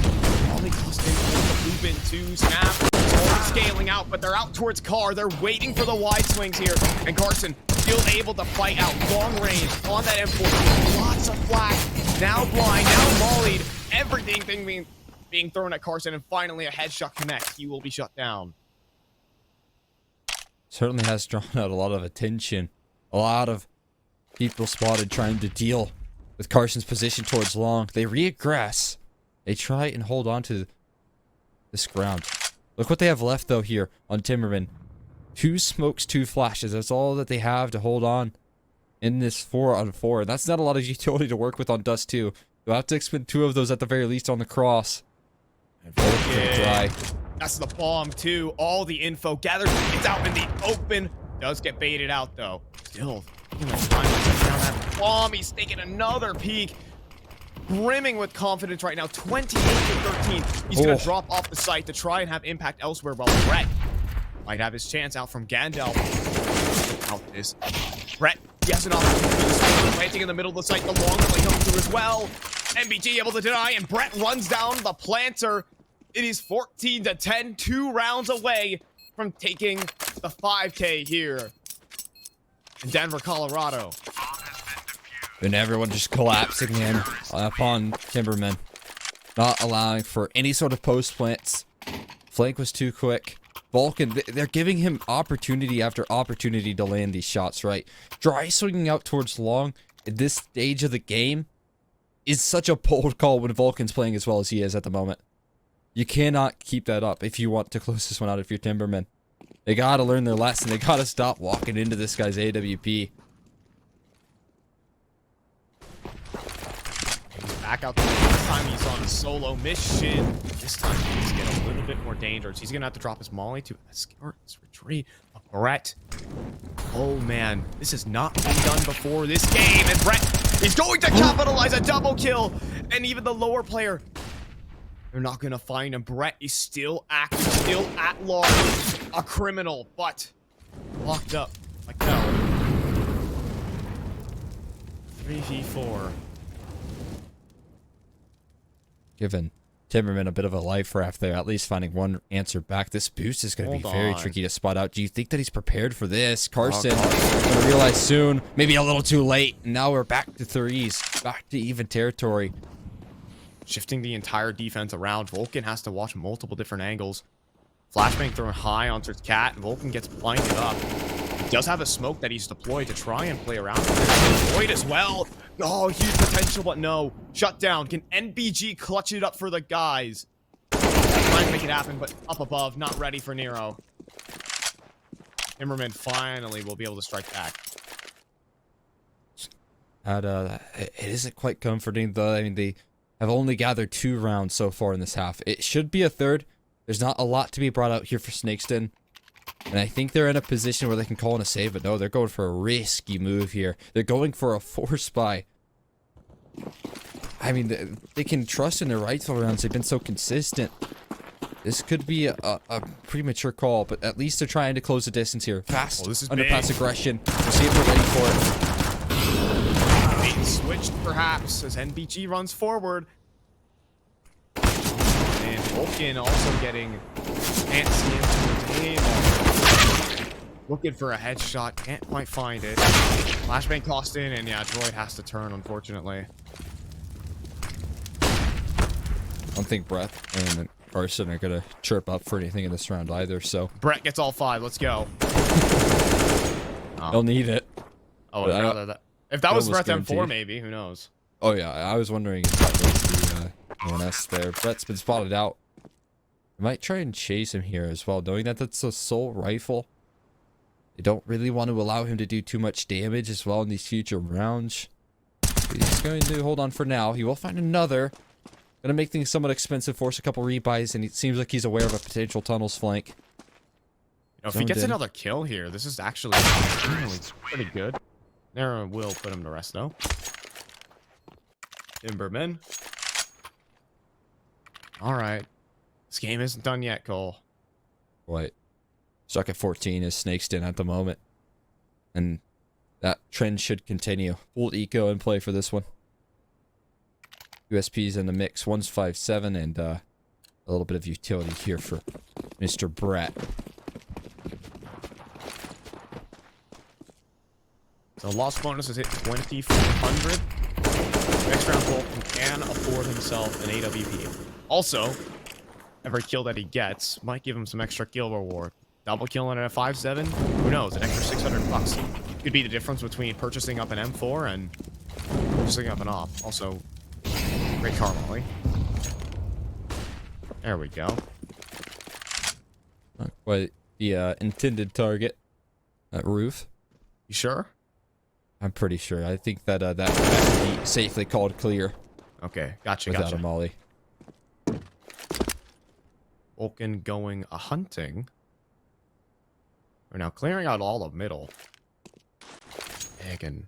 All they cost in the loop in 2 snap. It's scaling out, but they're out towards Carr. They're waiting for the wide swings here. And Carson still able to fight out long range on that M4. Lots of flash. Now blind, now mollied. Everything being thrown at Carson, and finally a headshot connects. He will be shut down. Certainly has drawn out a lot of attention. A lot of people spotted trying to deal with Carson's position towards long. They reaggress. They try and hold on to this ground. Look what they have left, though, here on Timbermen. 2 smokes, 2 flashes. That's all that they have to hold on in this 4-on-4. That's not a lot of utility to work with on Dust 2. You'll have to expend 2 of those at the very least on the cross. Yeah. That's the bomb, too. All the info gathered. It's out in the open. Does get baited out, though. Still, time to take down that bomb. He's taking another peek. Brimming with confidence right now. 28-13. He's going to drop off the site to try and have impact elsewhere, while Brett might have his chance out from Gandalf. Out this. Brett, he has an opportunity. Planting in the middle of the site. The long play coming through as well. MBG able to deny, and Brett runs down the planter. It is 14-10, 2 rounds away from taking the 5K here in Denver, Colorado. And everyone just collapsing in upon Timbermen, not allowing for any sort of post plants. Flank was too quick. Vulcan, they're giving him opportunity after opportunity to land these shots, right? Dry swinging out towards long at this stage of the game is such a bold call when Vulcan's playing as well as he is at the moment. You cannot keep that up if you want to close this one out if you're Timbermen. They gotta learn their lesson. They gotta stop walking into this guy's AWP. Back out to the time he's on a solo mission. This time he's getting a little bit more dangerous. He's gonna have to drop his molly to escort his retreat. But Brett, oh man, this has not been done before this game. And Brett, he's going to capitalize a double kill. And even the lower player, they're not gonna find him. Brett is still active, still at large, a criminal, but locked up like no. 3v4. Giving Timbermen a bit of a life raft there, at least finding one answer back. This boost is going to be very tricky to spot out. Do you think that he's prepared for this? Carson going to realize soon, maybe a little too late. And now we're back to threes, back to even territory. Shifting the entire defense around. Vulcan has to watch multiple different angles. Flashbang thrown high onto his cat. Vulcan gets blinded up. He does have a smoke that he's deployed to try and play around with it. Deployed as well. Oh, huge potential, but no. Shut down. Can NBG clutch it up for the guys? Trying to make it happen, but up above, not ready for Nero. Timbermen finally will be able to strike back. It isn't quite comforting, though. I mean, they have only gathered 2 rounds so far in this half. It should be a third. There's not a lot to be brought out here for Snakes Den. And I think they're in a position where they can call in a save, but no, they're going for a risky move here. They're going for a force buy. I mean, they can trust in their rifle rounds. They've been so consistent. This could be a premature call, but at least they're trying to close the distance here. Fast, underpass aggression. We'll see if they're ready for it. Being switched, perhaps, as NBG runs forward. And Vulcan also getting fancy into the game. Looking for a headshot, can't quite find it. Flashbang tossed in, and yeah, Droid has to turn, unfortunately. I don't think Brett and Carson are gonna chirp up for anything in this round either, so. Brett gets all 5, let's go. They'll need it. Oh, if that was Brett M4, maybe, who knows? Oh yeah, I was wondering if that was the ONS there. Brett's been spotted out. I might try and chase him here as well, knowing that that's a soul rifle. They don't really want to allow him to do too much damage as well in these future rounds. He's going to hold on for now. He will find another. Gonna make things somewhat expensive, force a couple rebuys, and it seems like he's aware of a potential tunnels flank. You know, if he gets another kill here, this is actually pretty good. Nero will put him to rest though. Timbermen. Alright. This game isn't done yet, Cole. What? Stuck at 14 is Snakes Den at the moment. And that trend should continue. Full eco in play for this one. USP's in the mix. 157 and a little bit of utility here for Mr. Brett. So loss bonus is hit 2,400. Next round Vulcan can afford himself an AWP. Also, every kill that he gets might give him some extra kill reward. Double killing at a 5.7, who knows, an extra 600 bucks. Could be the difference between purchasing up an M4 and purchasing up an op. Also, great car molly. There we go. Not quite the intended target. That roof. You sure? I'm pretty sure. I think that that can be safely called clear. Okay, gotcha, without a molly. Vulcan going a hunting. We're now clearing out all of middle. Again.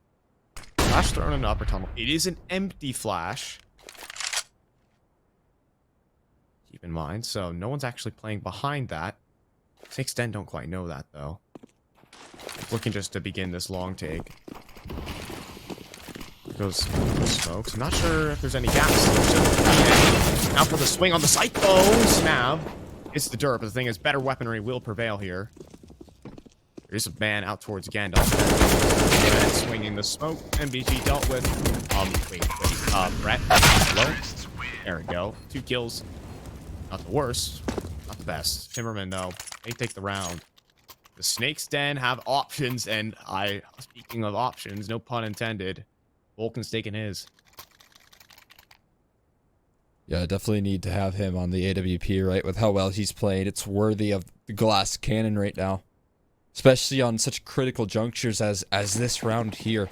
Flash thrown in the upper tunnel. It is an empty flash. Keep in mind, so no one's actually playing behind that. Snakes Den don't quite know that, though. Looking just to begin this long take. Goes smokes. I'm not sure if there's any gaps. Now for the swing on the Psycho Snap. It's the derp, but the thing is, better weaponry will prevail here. There's a man out towards Gandalf. Swinging the smoke. MBG dealt with. Brett. Hello? There we go. 2 kills. Not the worst. Not the best. Timbermen, though. They take the round. The Snakes Den have options, and speaking of options, no pun intended, Vulcan's taking his. Yeah, definitely need to have him on the AWP, right? With how well he's played, it's worthy of the glass cannon right now. Especially on such critical junctures as this round here.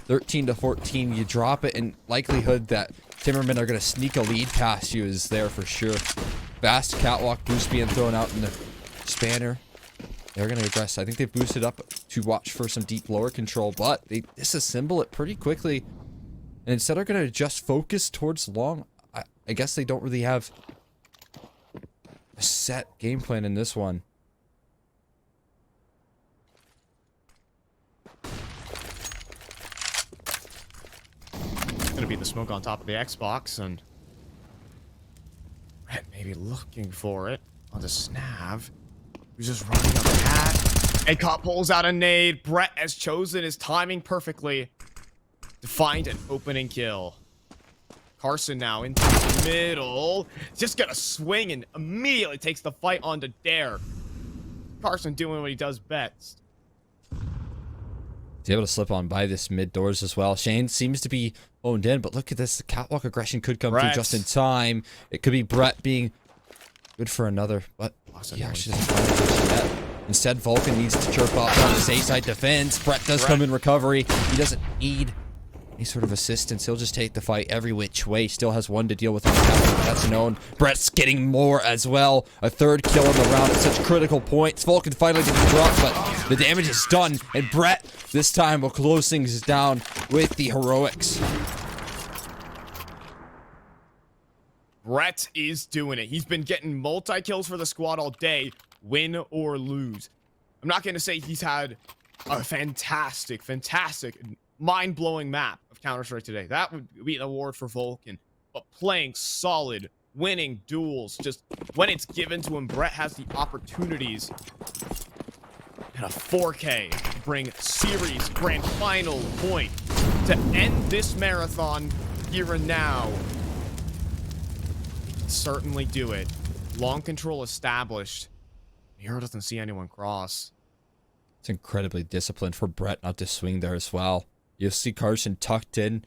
13 to 14, you drop it in likelihood that Timbermen are going to sneak a lead past you is there for sure. Fast catwalk boost being thrown out in the spanner. They're going to aggress. I think they've boosted up to watch for some deep lower control, but they disassemble it pretty quickly. And instead are going to just focus towards long. I guess they don't really have a set game plan in this one. It's going to be the smoke on top of the Xbox, and Brett maybe looking for it on the snav. He's just running up the hat. And Cop pulls out a nade. Brett has chosen his timing perfectly to find an opening kill. Carson now into the middle. Just gonna swing and immediately takes the fight on to Dare. Carson doing what he does best. He's able to slip on by this mid doors as well. Shane seems to be owned in, but look at this. The catwalk aggression could come through just in time. It could be Brett being good for another, but he actually doesn't find it yet. Instead, Vulcan needs to chirp up on his A-side defense. Brett does come in recovery. He doesn't need any sort of assistance. He'll just take the fight every which way. Still has one to deal with on the catwalk. That's known. Brett's getting more as well. A third kill in the round at such critical points. Vulcan finally gets dropped, but the damage is done. And Brett, this time, will close things down with the heroics. Brett is doing it. He's been getting multi-kills for the squad all day, win or lose. I'm not going to say he's had a fantastic, mind-blowing map of Counter-Strike today. That would be an award for Vulcan. But playing solid, winning duels, just when it's given to him, Brett has the opportunities and a 4K to bring series grand final point to end this marathon here and now. Certainly do it. Long control established. Hero doesn't see anyone cross. It's incredibly disciplined for Brett not to swing there as well. You'll see Carson tucked in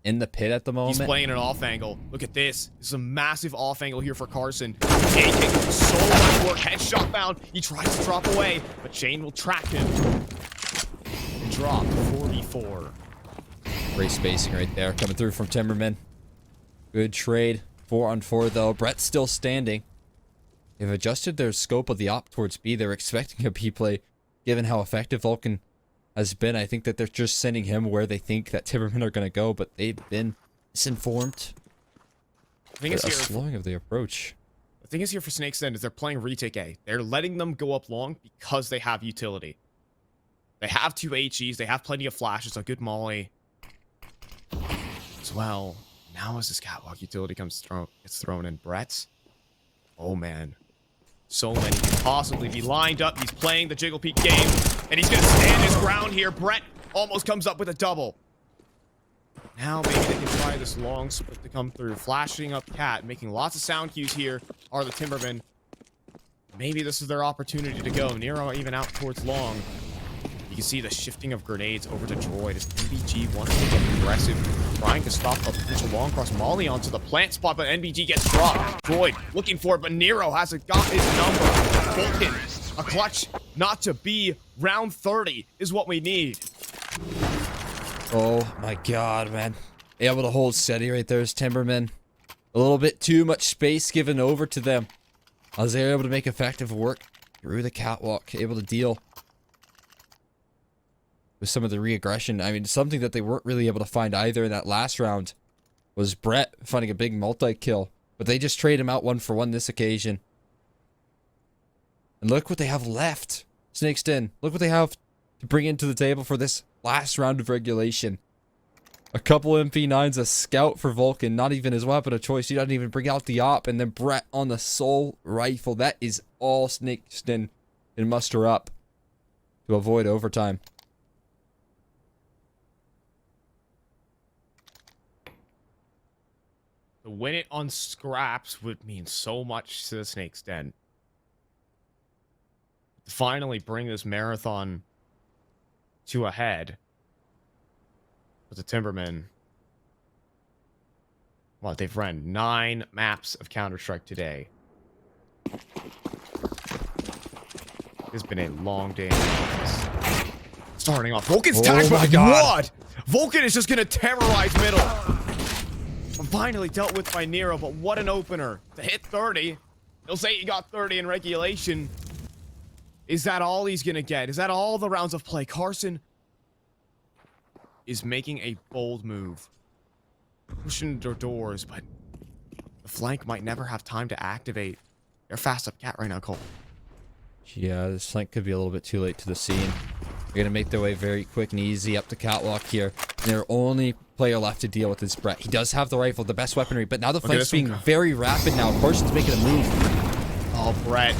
the pit at the moment. He's playing an off angle. Look at this. This is a massive off angle here for Carson. Shane taking so much work. Headshot found. He tries to drop away, but Shane will track him. And drop 44. Great spacing right there coming through from Timbermen. Good trade. 4-on-4 though. Brett's still standing. They've adjusted their scope of the op towards B. They're expecting a B play, given how effective Vulcan has been. I think that they're just sending him where they think that Timbermen are going to go, but they've been misinformed. I think it's a here. Slowing of the approach. The thing is here for Snakes Den is they're playing retake A. They're letting them go up long because they have utility. They have 2 HEs. They have plenty of flashes. A good molly as well. Now as this catwalk utility gets thrown in, Brett's. Oh man, so many could possibly be lined up. He's playing the Jiggle Peak game, and he's gonna stand his ground here. Brett almost comes up with a double. Now maybe they can try this long split to come through. Flashing up Cat, making lots of sound cues here are the Timbermen. Maybe this is their opportunity to go. Nero even out towards long. You can see the shifting of grenades over to Droid as NBG wants to get aggressive, trying to stop a potential long cross molly onto the plant spot, but NBG gets dropped. Droid looking for it, but Nero hasn't got his number. Vulcan, a clutch not to be. Round 30 is what we need. Oh my god, man. Able to hold steady right there as Timbermen. A little bit too much space given over to them, as they're able to make effective work through the catwalk, able to deal with some of the re-aggression. I mean, something that they weren't really able to find either in that last round was Brett finding a big multi-kill. But they just trade him out 1-for-1 this occasion. And look what they have left. Snakes Den. Look what they have to bring into the table for this last round of regulation. A couple MP9s, a scout for Vulcan, not even his weapon of choice. He doesn't even bring out the op. And then Brett on the soul rifle. That is all Snakes Den can muster up to avoid overtime. To win it on scraps would mean so much to the Snakes Den. To finally bring this marathon to a head. But the Timbermen, well, they've run 9 maps of Counter-Strike today. It's been a long day. Starting off, Vulcan's tag. Oh my god. What? Vulcan is just gonna terrorize middle. Finally dealt with by Nero, but what an opener. To hit 30. He'll say he got 30 in regulation. Is that all he's gonna get? Is that all the rounds of play? Carson is making a bold move. Pushing their doors, but the flank might never have time to activate. They're fast up cat right now, Cole. Yeah, this flank could be a little bit too late to the scene. They're going to make their way very quick and easy up the catwalk here. And their only player left to deal with is Brett. He does have the rifle, the best weaponry, but now the flank's being very rapid now. Carson's making a move. Oh, Brett.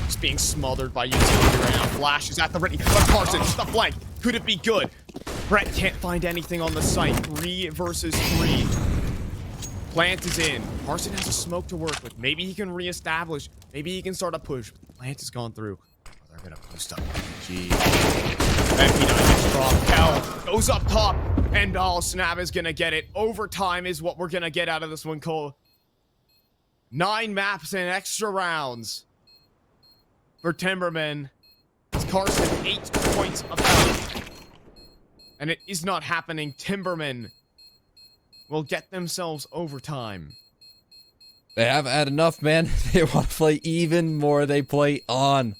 He's being smothered by utility right now. Flash is at the ready. But Carson, the flank. Could it be good? Brett can't find anything on the site. 3 versus 3. Plant is in. Carson has a smoke to work with. Maybe he can reestablish. Maybe he can start a push. Plant has gone through. Oh, they're gonna boost up. Jeez. MP9 gets dropped. Kel goes up top. And Snap is gonna get it. Overtime is what we're gonna get out of this one, Cole. 9 maps and extra rounds for Timbermen. Carson 8 points about. And it is not happening. Timbermen will get themselves overtime. They haven't had enough, man. They want to play even more. They play on.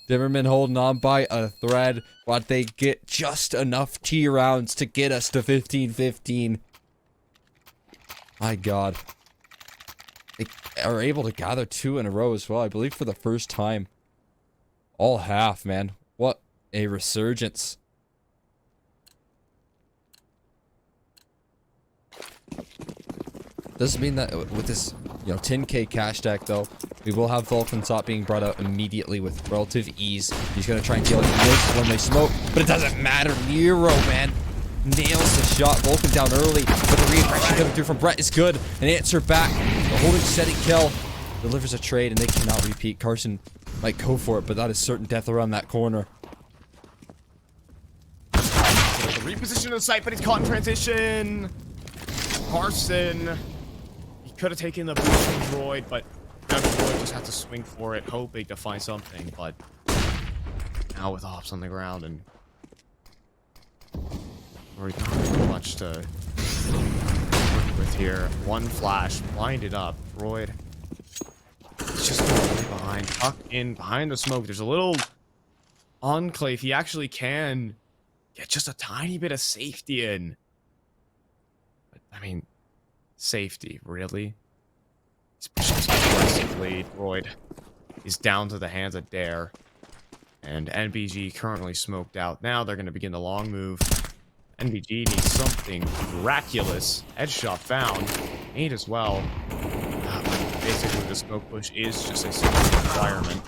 Timbermen holding on by a thread, but they get just enough T rounds to get us to 15-15. My God. They are able to gather 2 in a row as well, I believe for the first time. All half, man. What a resurgence. Doesn't mean that with this, 10k cash stack though, we will have Vulcan top being brought out immediately with relative ease. He's gonna try and deal with this when they smoke, but it doesn't matter. Nero, man, nails the shot. Vulcan down early, but the reaggression coming through from Brett is good. An answer back. The holding steady kill delivers a trade, and they cannot repeat. Carson might go for it, but that is certain death around that corner. Reposition of the site, but he's caught in transition. Carson. Could have taken the boost from Droid, but now Droid just had to swing for it, hoping to find something, but now with ops on the ground and Droid not really much to work with here. One flash, blinded up. Droid is just way behind, tucked in behind the smoke. There's a little enclave. He actually can get just a tiny bit of safety in. But, I mean, safety, really? He's pushing aggressively. Droid is down to the hands of Dare. And NBG currently smoked out. Now they're going to begin the long move. NBG needs something miraculous. Headshot found. Need as well. Basically, the smoke push is just a simple requirement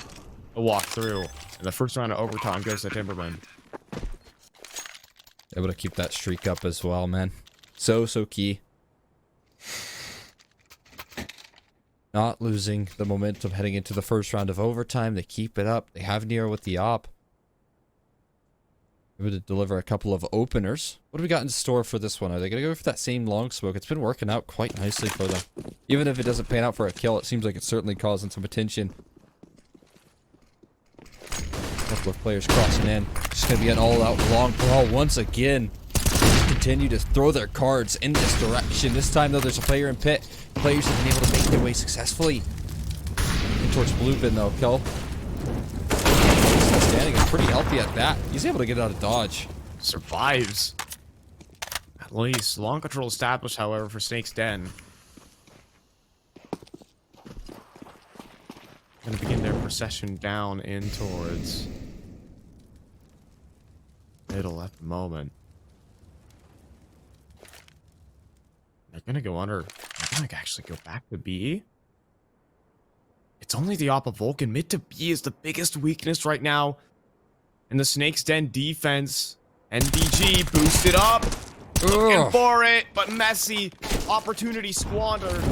to walk through. And the first round of overtime goes to Timbermen. Able to keep that streak up as well, man. So key. Not losing the momentum heading into the first round of overtime. They keep it up. They have Nero with the op. Able to deliver a couple of openers. What do we got in store for this one? Are they going to go for that same long smoke? It's been working out quite nicely for them. Even if it doesn't pan out for a kill, it seems like it's certainly causing some attention. A couple of players crossing in. Just going to be an all-out long brawl once again. Continue to throw their cards in this direction. This time, though, there's a player in pit. Players have been able to make their way successfully. In towards Blvd, though. Kel. Standing is pretty healthy at that. He's able to get out of dodge. Survives. At least. Long control established, however, for Snakes Den. Gonna begin their procession down in towards middle at the moment. They're gonna go under. They're gonna actually go back to B. It's only the op of Vulcan. Mid to B is the biggest weakness right now. And the Snakes Den defense. NBG boosted up. Looking for it, but messy. Opportunity squandered.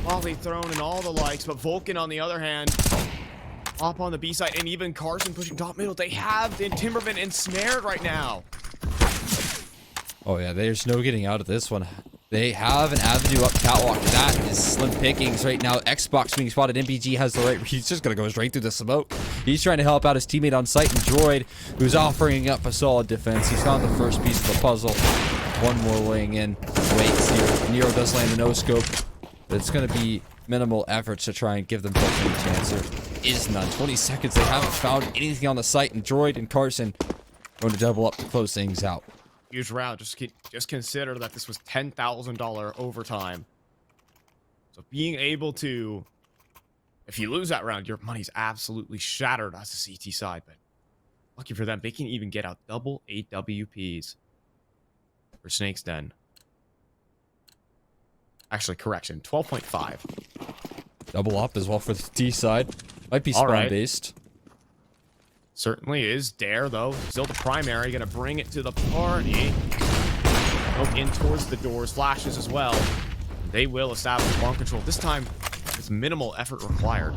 Volley thrown and all the likes, but Vulcan on the other hand. Up on the B side, and even Carson pushing top middle. They have the Timbermen ensnared right now. Oh yeah, there's no getting out of this one. They have an avenue up catwalk. That is slim pickings right now. Xbox being spotted. NBG has the right. He's just going to go straight through the smoke. He's trying to help out his teammate on site, and Droid, who's offering up a solid defense. He's found the first piece of the puzzle. One more weighing in. Waits here. Nero does land the no-scope, but it's going to be minimal efforts to try and give them any chance. There is none. 20 seconds. They haven't found anything on the site, and Droid and Carson going to double up to close things out. Huge round. Just consider that this was $10,000 overtime. So being able to, if you lose that round, your money's absolutely shattered as a CT side. But lucky for them, they can even get out double AWPs for Snakes Den. Actually, correction, 12.5. Double up as well for the T side. Might be spawn based. Certainly is. Dare, though, still the primary. Gonna bring it to the party. Poke in towards the doors. Flashes as well. They will establish bomb control. This time, it's minimal effort required.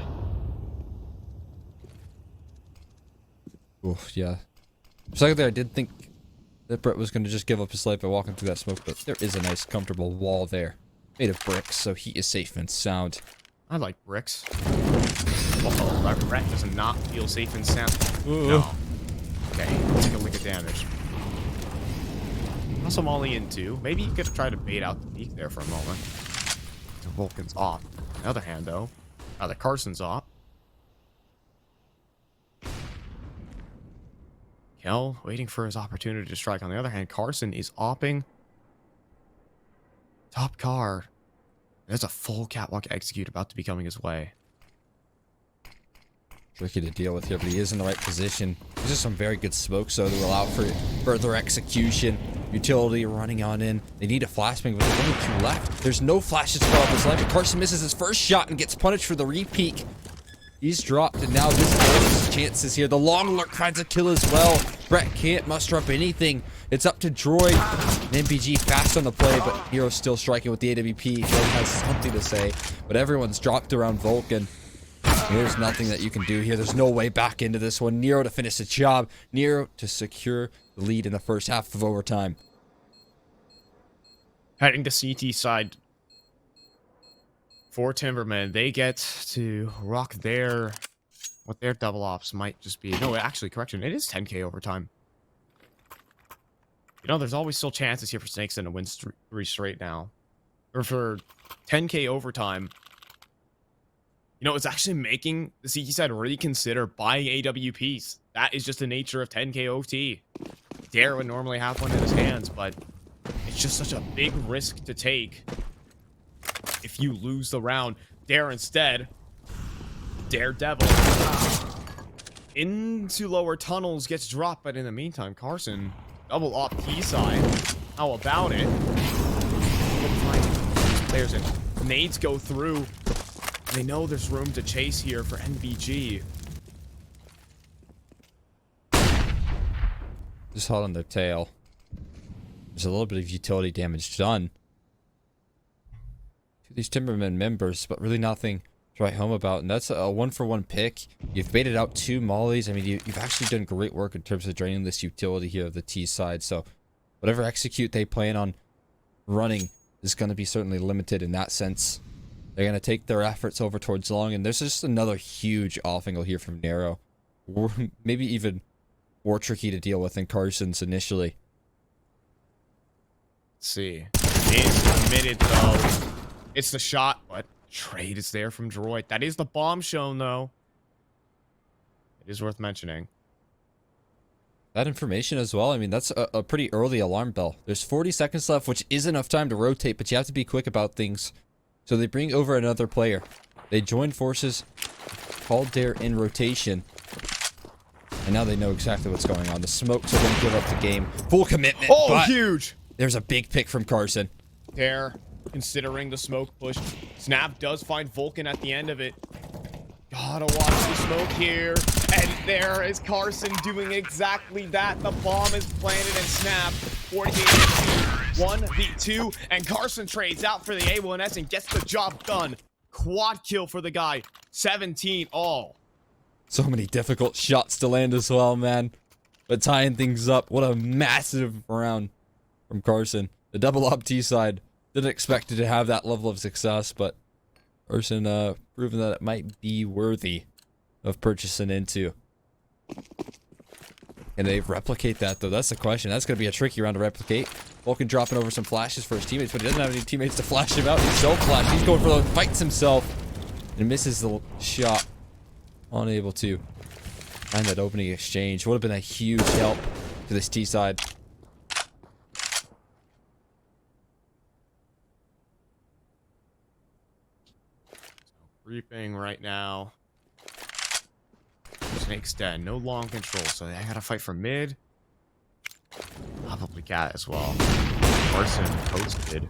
Oof, yeah. For a second there, I did think that Brett was going to just give up his life by walking through that smoke, but there is a nice, comfortable wall there. Made of bricks, so he is safe and sound. I like bricks. Oh, Brett does not feel safe and sound. Ooh. No. Okay, let's take a look at damage. Also Molly in too. Maybe you could try to bait out the peak there for a moment. The Vulcan's off. On the other hand, though, the Carson's off. Kel waiting for his opportunity to strike. On the other hand, Carson is opping. Top car. There's a full catwalk execute about to be coming his way. Tricky to deal with here, but he is in the right position. These are some very good smoke, so to allow for further execution. Utility running on in. They need a flashbang, but there's only 2 left. There's no flashes for all this life. Carson misses his first shot and gets punished for the repeat. He's dropped, and now this is his chances here. The long lurk finds a kill as well. Brett can't muster up anything. It's up to Droid. And MPG fast on the play, but Eros still striking with the AWP. He has something to say, but everyone's dropped around Vulcan. There's nothing that you can do here. There's no way back into this one. Nero to finish the job. Nero to secure the lead in the first half of overtime. Heading to CT side for Timbermen. They get to rock what their double ops might just be. No, actually, correction. It is 10K overtime. You know, there's always still chances here for Snakes Den to win 3 straight now. Or for 10K overtime. You know, it's actually making the CT side reconsider buying AWPs. That is just the nature of 10K OT. Dare would normally have one in his hands, but it's just such a big risk to take if you lose the round. Dare instead, Daredevil into lower tunnels, gets dropped, but in the meantime, Carson, double off T side. How about it? Players in. Nades go through. They know there's room to chase here for NVG. Just hot on their tail. There's a little bit of utility damage done to these Timbermen members, but really nothing to write home about. And that's a 1-for-1 pick. You've baited out 2 mollies. I mean, you've actually done great work in terms of draining this utility here of the T side. So whatever execute they plan on running is going to be certainly limited in that sense. They're going to take their efforts over towards long, and there's just another huge off angle here from Nero. Maybe even more tricky to deal with than Carson's initially. Let's see. Is committed, though. It's the shot, but trade is there from Droid. That is the bomb shown, though. It is worth mentioning. That information as well, I mean, that's a pretty early alarm bell. There's 40 seconds left, which is enough time to rotate, but you have to be quick about things. So they bring over another player. They join forces, called Dare in rotation. And now they know exactly what's going on. The smokes are going to give up the game. Full commitment. Oh, huge! There's a big pick from Carson. Dare, considering the smoke push. Snap does find Vulcan at the end of it. Gotta watch the smoke here. And there is Carson doing exactly that. The bomb is planted and Snap. 48 1v2, and Carson trades out for the A1S and gets the job done. Quad kill for the guy. 17 all. So many difficult shots to land as well, man. But tying things up, what a massive round from Carson. The double up T side. Didn't expect it to have that level of success, but Carson proven that it might be worthy of purchasing into. Can they replicate that, though? That's the question. That's going to be a tricky round to replicate. Vulcan dropping over some flashes for his teammates, but he doesn't have any teammates to flash him out. He's self-flashed. He's going for the fights himself and misses the shot. Unable to find that opening exchange. Would have been a huge help to this T side. Reaping right now. Snakes Den, no long control, so they gotta fight for mid. Probably cat as well. Carson posted.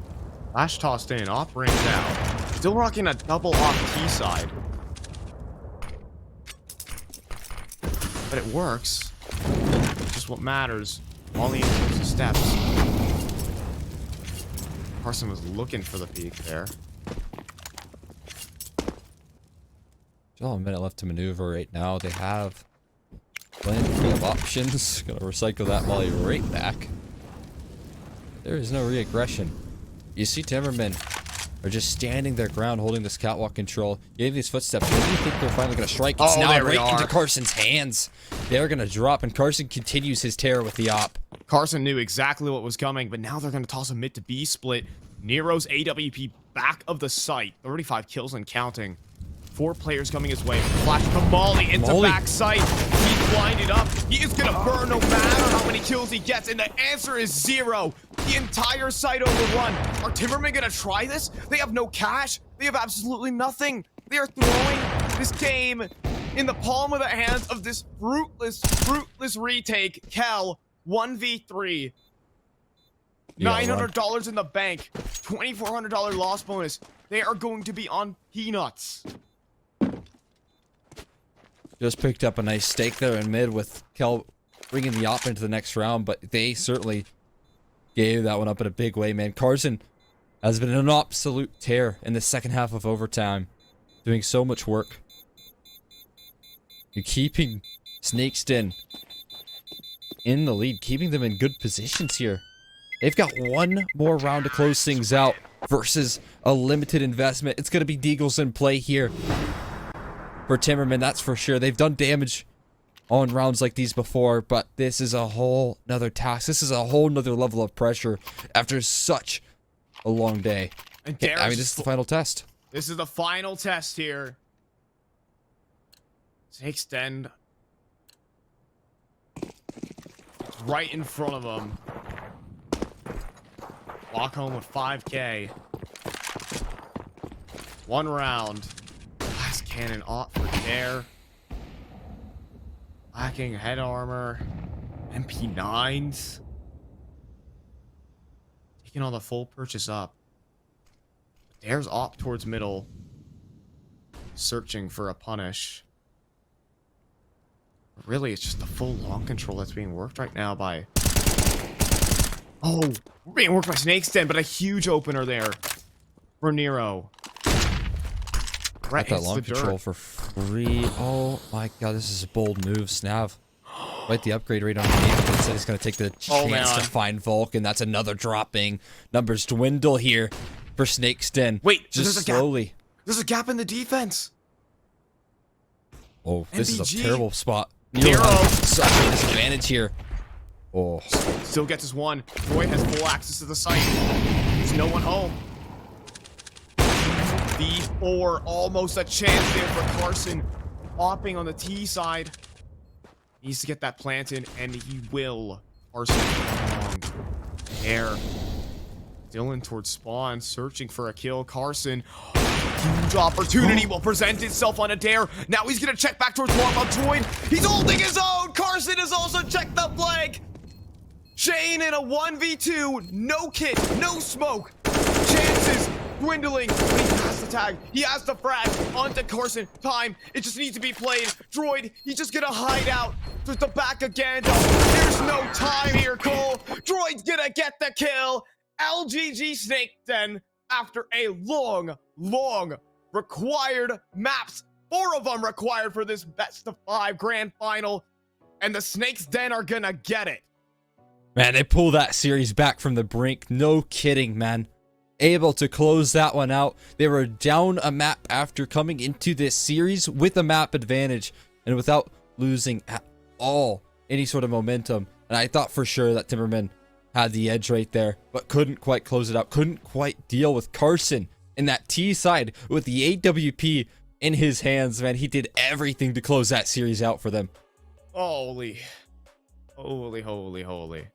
Flash tossed in, off rings out. Still rocking a double off T side. But it works. Just what matters. All the inclusive steps. Carson was looking for the peak there. Still a minute left to maneuver right now. They have plenty of options. Gonna recycle that volley right back. There is no re-aggression. You see Timbermen are just standing their ground, holding this catwalk control. Gave these footsteps. When do you think they're finally gonna strike? It's now right into Carson's hands. They're gonna drop, and Carson continues his terror with the op. Carson knew exactly what was coming, but now they're gonna toss a mid to B split. Nero's AWP back of the site. 35 kills and counting. 4 players coming his way. Flash from Molly into back sight. He's blinded up. He is gonna burn no matter how many kills he gets, and the answer is 0. The entire site overrun. Are Timbermen gonna try this? They have no cash. They have absolutely nothing. They are throwing this game in the palm of the hands of this fruitless retake. Kel, 1v3. $900 in the bank. $2,400 loss bonus. They are going to be on peanuts. Just picked up a nice stake there in mid with Kel bringing the op into the next round, but they certainly gave that one up in a big way, man. Carson has been an absolute tear in the second half of overtime, doing so much work. You're keeping Snakes Den in the lead, keeping them in good positions here. They've got one more round to close things out versus a limited investment. It's going to be Deagles in play here for Timbermen, that's for sure. They've done damage on rounds like these before, but this is a whole nother task. This is a whole nother level of pressure after such a long day. And I mean, this is the final test. This is the final test here. Snakes Den. Right in front of them. Walk home with 5K. 1 round. Last cannon off for Dare. Lacking head armor. MP9s. Taking all the full purchase up. Dare's op towards middle. Searching for a punish. Really, it's just the full long control that's being worked right now by... Oh, we're being worked by Snakes Den, but a huge opener there for Nero. Got that long control for free. Oh my god, this is a bold move, Snav. Quite the upgrade rate on the game. Instead, he's going to take the chance to find Vulcan. That's another dropping. Numbers dwindle here for Snakes Den. Wait, just slowly. There's a gap in the defense. Oh, this is a terrible spot. Nero such a disadvantage here. Oh. Still gets his one. Roy has full access to the site. There's no one home. V4, almost a chance there for Carson. Opping on the T side. Needs to get that planted, and he will. Carson long. Air. Dylan towards spawn, searching for a kill. Carson. Huge opportunity will present itself on a Dare. Now he's gonna check back towards Warm Up Droid. He's holding his own. Carson has also checked the flag. Shane in a 1v2. No kit, no smoke. Chances dwindling. But he has the tag. He has the frag. Onto Carson. Time. It just needs to be played. Droid, he's just gonna hide out. With the back again. There's no time here, Cole. Droid's gonna get the kill. LGG Snakes Den, after a long required maps, 4 of them required for this best of 5 grand final, and the Snakes Den are gonna get it. Man, they pull that series back from the brink. No kidding, man. Able to close that one out. They were down a map after coming into this series with a map advantage and without losing at all. any sort of momentum. And I thought for sure that Timbermen had the edge right there, but couldn't quite close it out. Couldn't quite deal with Carson in that T side with the AWP in his hands, man. He did everything to close that series out for them. Holy. Holy, holy, holy.